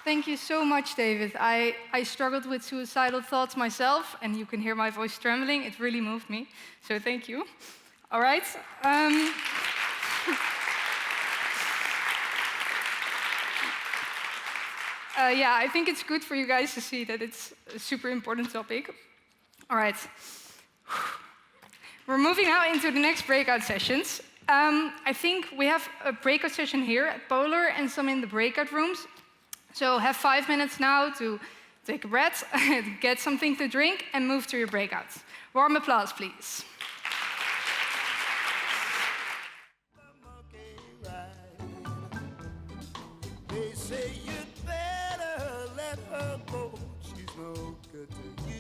Thank you so much, David. I struggled with suicidal thoughts myself, and you can hear my voice trembling. It really moved me, so thank you. All right. Yeah, I think it's good for you guys to see that it's a super important topic. All right. We're moving now into the next breakout sessions. I think we have a breakout session here at Polar and some in the breakout rooms. So have 5 minutes now to take a breath, get something to drink, and move to your breakouts. Warm applause, please. They say you'd better let her go. She's no good to you.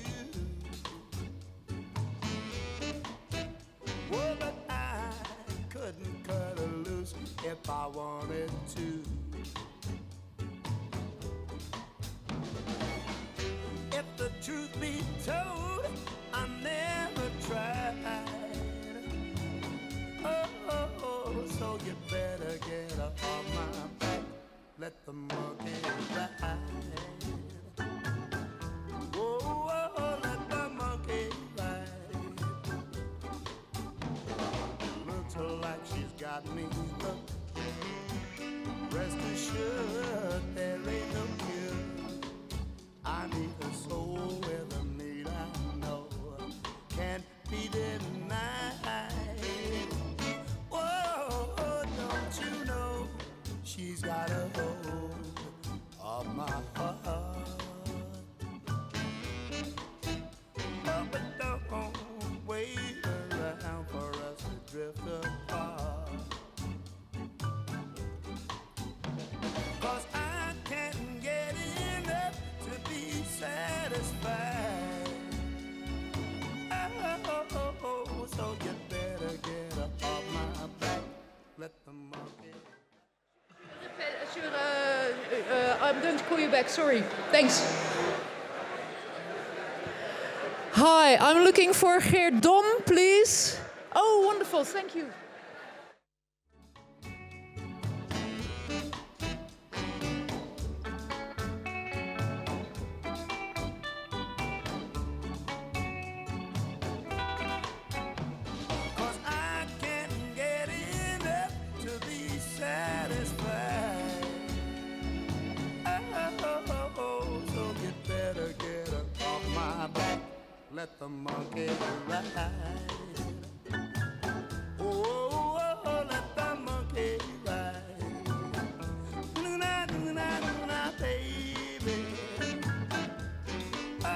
I'm going to call you back. Sorry. Thanks. Hi, I'm looking for Geert Dom, please. Oh, wonderful. Thank you. Let the monkey ride. Oh, let the monkey ride. Na, baby. Oh,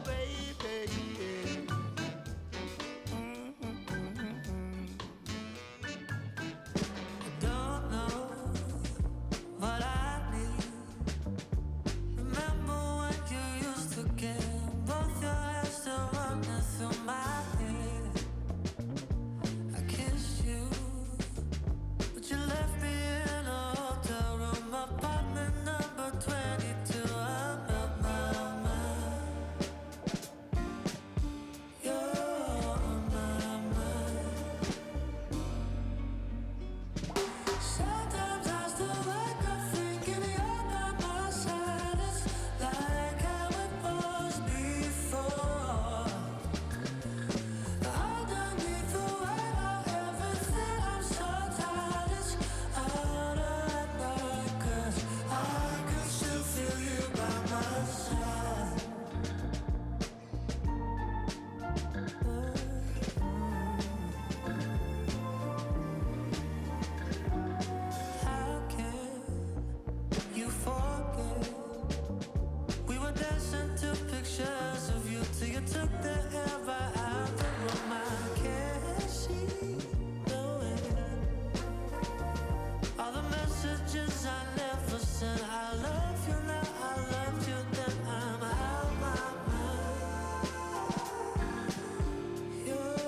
baby. Don't know what I need. Remember when you used to care? Both your hands still running through my head. I kissed you, but you left me in a hotel room, apartment number 22. I'm not my mind. You're on my mind. Sometimes I still wake up thinking you're by my side. It's like how it was before. Underneath the weight of everything, I'm so tired. It's out at night, 'cause I can still feel you by my side. How can you forget? We were dancing to pictures of you till you took the air right out the room. I can't see the end. All the messages I never sent. I love you now, I loved you then. I'm out my mind. You're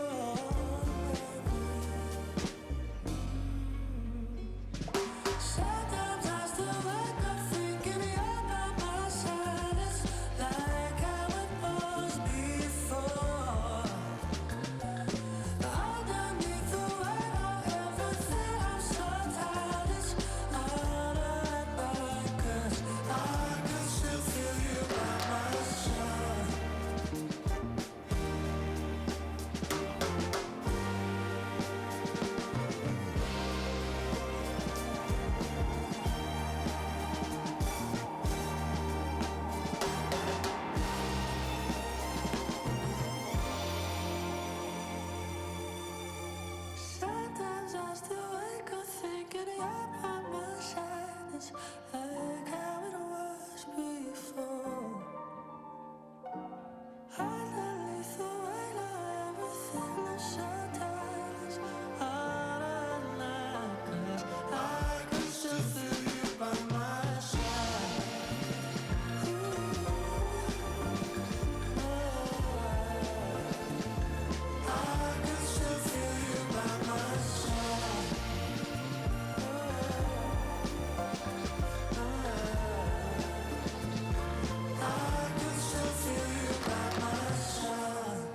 Sometimes I still wake up thinking you're by my side. It's like how it was before. Underneath the weight of everything, I'm so tired. It's out at night, 'cause I can still feel you by my side. Sometimes I still wake up thinking you're by my side. It's like how it was before. Underneath the weight of everything, I'm so tired. It's out at night, 'cause I can still feel you by my side. I can still feel you by my side. I can still feel you by my side.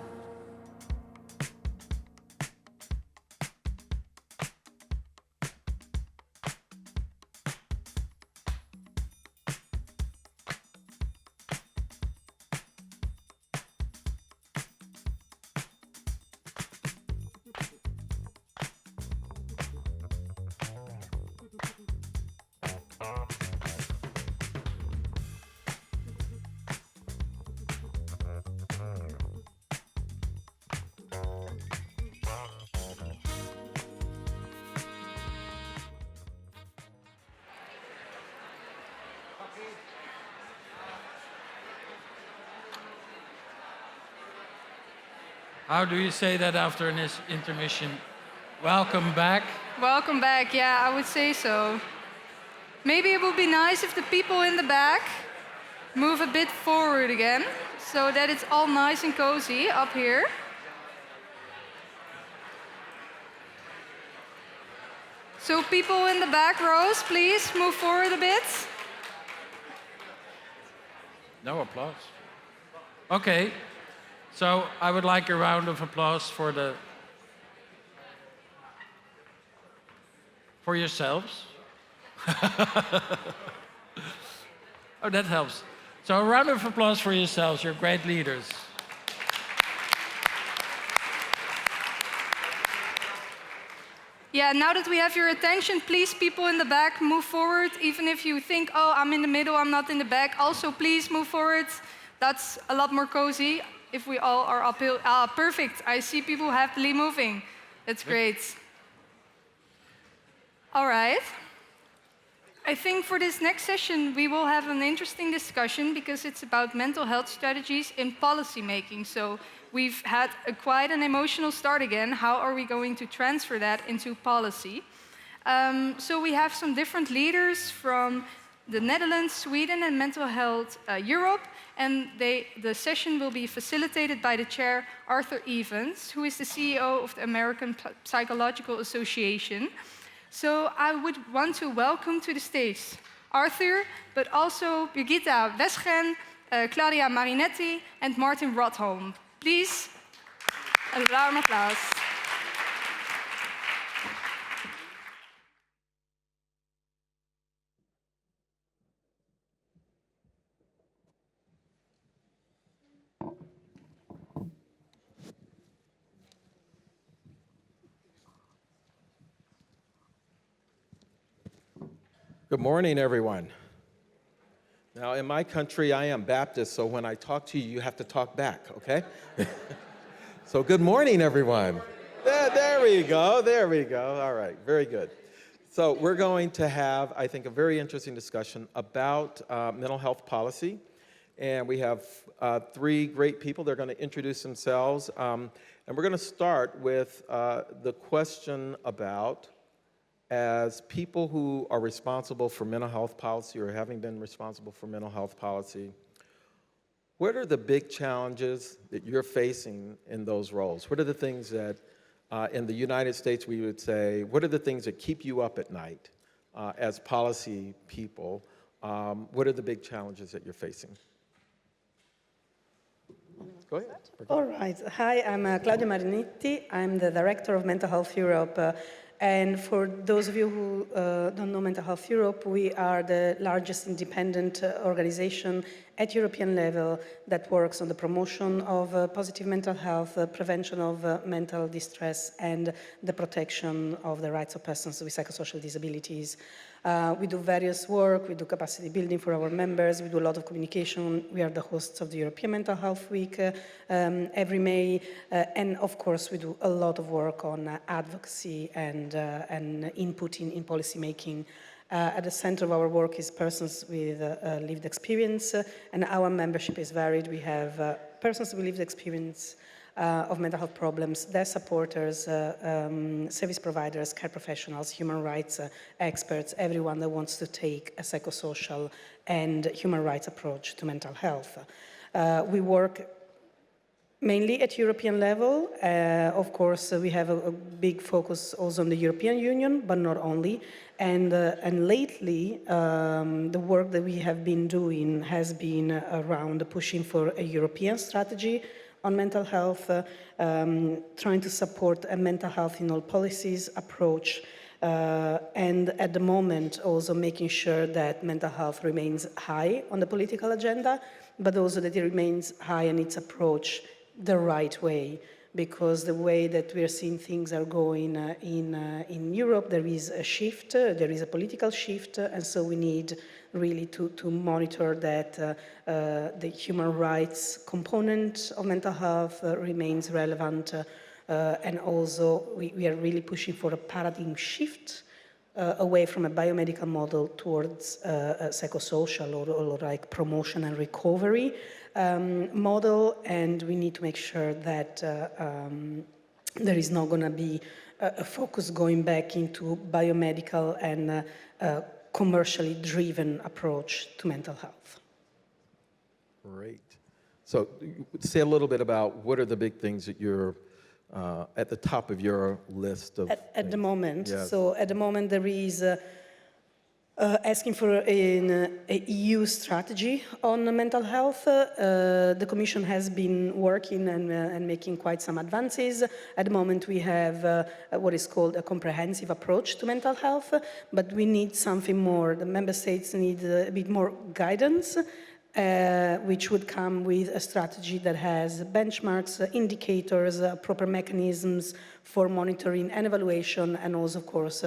How do you say that after an intermission? Welcome back. Welcome back. Yeah, I would say so. Maybe it would be nice if the people in the back move a bit forward again so that it's all nice and cozy up here. So people in the back rows, please move forward a bit. No applause. Okay, so I would like a round of applause for yourselves. Oh, that helps. So a round of applause for yourselves. You're great leaders. Yeah, now that we have your attention, please, people in the back, move forward. Even if you think, oh, I'm in the middle, I'm not in the back. Also, please move forward. That's a lot more cozy if we all are uphill. Ah, perfect. I see people happily moving. That's great. All right. I think for this next session, we will have an interesting discussion because it's about mental health strategies in policy making. So we've had quite an emotional start again. How are we going to transfer that into policy? So we have some different leaders from the Netherlands, Sweden, and Mental Health Europe. And the session will be facilitated by the chair, Arthur Evans, who is the CEO of the American Psychological Association. So I would want to welcome to the stage Arthur, but also Birgitta Westgen, Claudia Marinetti, and Martin Rotholm. Please, een warm applaus. Good morning, everyone. Now, in my country, I am Baptist, so when I talk to you, you have to talk back, okay? So good morning, everyone. There we go. All right, very good. So we're going to have, I think, a very interesting discussion about mental health policy. And we have three great people. They're going to introduce themselves. And we're going to start with the question about, as people who are responsible for mental health policy or having been responsible for mental health policy, what are the big challenges that you're facing in those roles? What are the things that, in the United States, we would say, what are the things that keep you up at night as policy people? What are the big challenges that you're facing? Go ahead. All right. Hi, I'm Claudia Marinetti. I'm the Director of Mental Health Europe. And for those of you who don't know Mental Health Europe, we are the largest independent organization at European level that works on the promotion of positive mental health, prevention of mental distress, and the protection of the rights of persons with psychosocial disabilities. We do various work, we do capacity building for our members, we do a lot of communication. We are the hosts of the European Mental Health Week every May, and of course we do a lot of work on advocacy and input in policy making. At the center of our work is persons with lived experience, and our membership is varied. We have persons with lived experience of mental health problems, their supporters, service providers, care professionals, human rights experts, everyone that wants to take a psychosocial and human rights approach to mental health. We work mainly at European level. Of course, we have a big focus also on the European Union, but not only. And lately, the work that we have been doing has been around pushing for a European strategy on mental health, trying to support a mental health in all policies approach, and at the moment also making sure that mental health remains high on the political agenda, but also that it remains high in its approach the right way, because the way that we are seeing things are going in Europe, there is a shift, there is a political shift, and so we need really to monitor that the human rights component of mental health remains relevant, and also we are really pushing for a paradigm shift away from a biomedical model towards a psychosocial or like promotion and recovery model, and we need to make sure that there is not going to be a focus going back into biomedical and commercially driven approach to mental health. Great. So say a little bit about what are the big things that you're at the top of your list of at the moment. Yes. So at the moment there is asking for an EU strategy on mental health. The Commission has been working and making quite some advances. At the moment we have what is called a comprehensive approach to mental health, but we need something more. The Member States need a bit more guidance, which would come with a strategy that has benchmarks, indicators, proper mechanisms for monitoring and evaluation, and also, of course,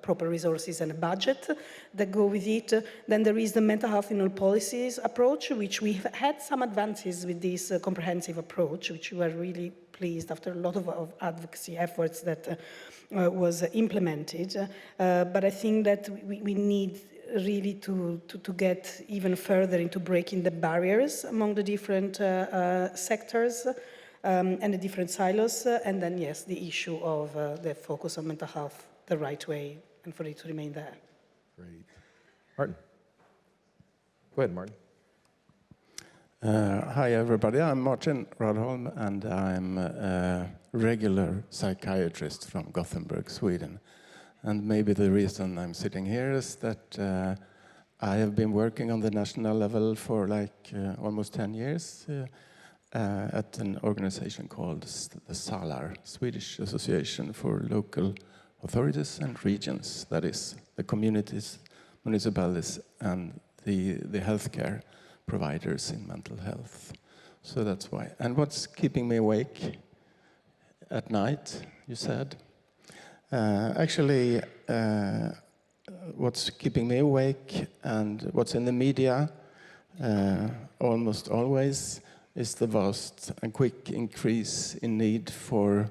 proper resources and a budget that go with it. Then there is the mental health in all policies approach, which we've had some advances with this comprehensive approach, which we were really pleased after a lot of advocacy efforts that was implemented. But I think that we need really to get even further into breaking the barriers among the different sectors and the different silos, and then yes, the issue of the focus on mental health the right way and for it to remain there. Great. Martin. Go ahead, Martin. Hi, everybody. I'm Martin Rodholm, and I'm a regular psychiatrist from Gothenburg, Sweden. And maybe the reason I'm sitting here is that I have been working on the national level for like almost 10 years at an organization called the SALAR, Swedish Association for Local Authorities and Regions. That is, the communities, municipalities, and the healthcare providers in mental health. So that's why. And what's keeping me awake at night, you said? Actually, what's keeping me awake and what's in the media almost always is the vast and quick increase in need for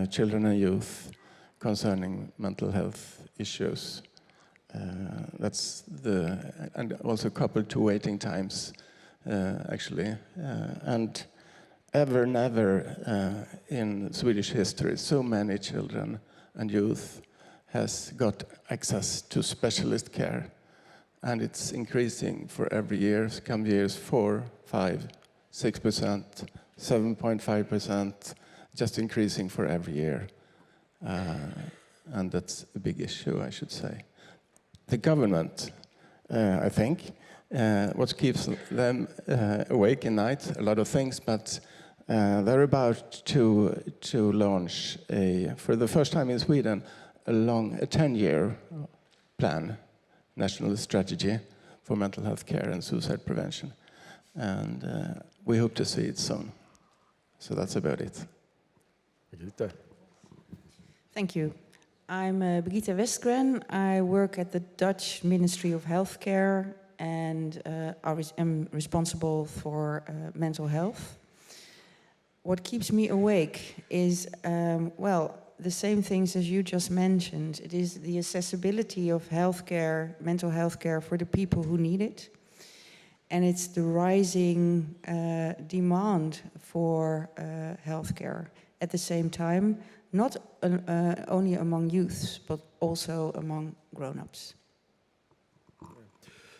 children and youth concerning mental health issues. That's and also coupled to waiting times, actually. And never in Swedish history, so many children and youth has got access to specialist care. And it's increasing for every year, come years, 4, 5, 6%, 7.5%, just increasing for every year. And that's a big issue, I should say. The government, I think, what keeps them awake at night, a lot of things, but they're about to launch, for the first time in Sweden, a 10-year plan, national strategy for mental health care and suicide prevention. And we hope to see it soon. So that's about it. Thank you. I'm Brigitte Westgren. I work at the Dutch Ministry of Healthcare and am responsible for mental health. What keeps me awake is, well, the same things as you just mentioned. It is the accessibility of healthcare, mental health care for the people who need it. And it's the rising demand for healthcare at the same time, not only among youths, but also among grown-ups.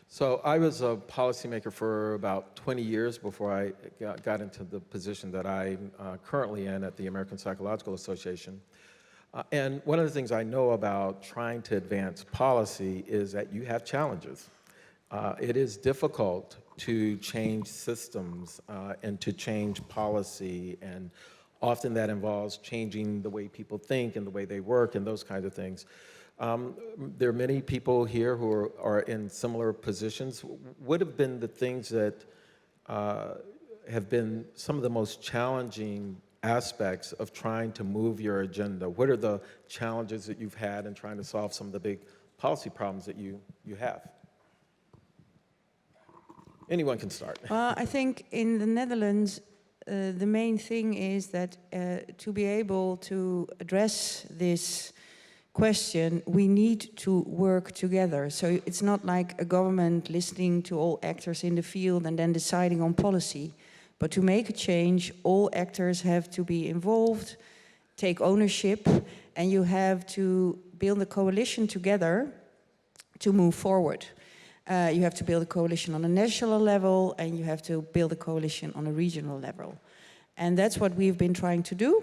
So I was a policymaker for about 20 years before I got into the position that I'm currently in at the American Psychological Association. And one of the things I know about trying to advance policy is that you have challenges. It is difficult to change systems and to change policy, and often that involves changing the way people think and the way they work and those kinds of things. There are many people here who are in similar positions. What have been the things that have been some of the most challenging aspects of trying to move your agenda? What are the challenges that you've had in trying to solve some of the big policy problems that you have? Anyone can start. Well, I think in the Netherlands, the main thing is that to be able to address this question, we need to work together. So it's not like a government listening to all actors in the field and then deciding on policy. But to make a change, all actors have to be involved, take ownership, and you have to build a coalition together to move forward. You have to build a coalition on a national level, and you have to build a coalition on a regional level. And that's what we've been trying to do.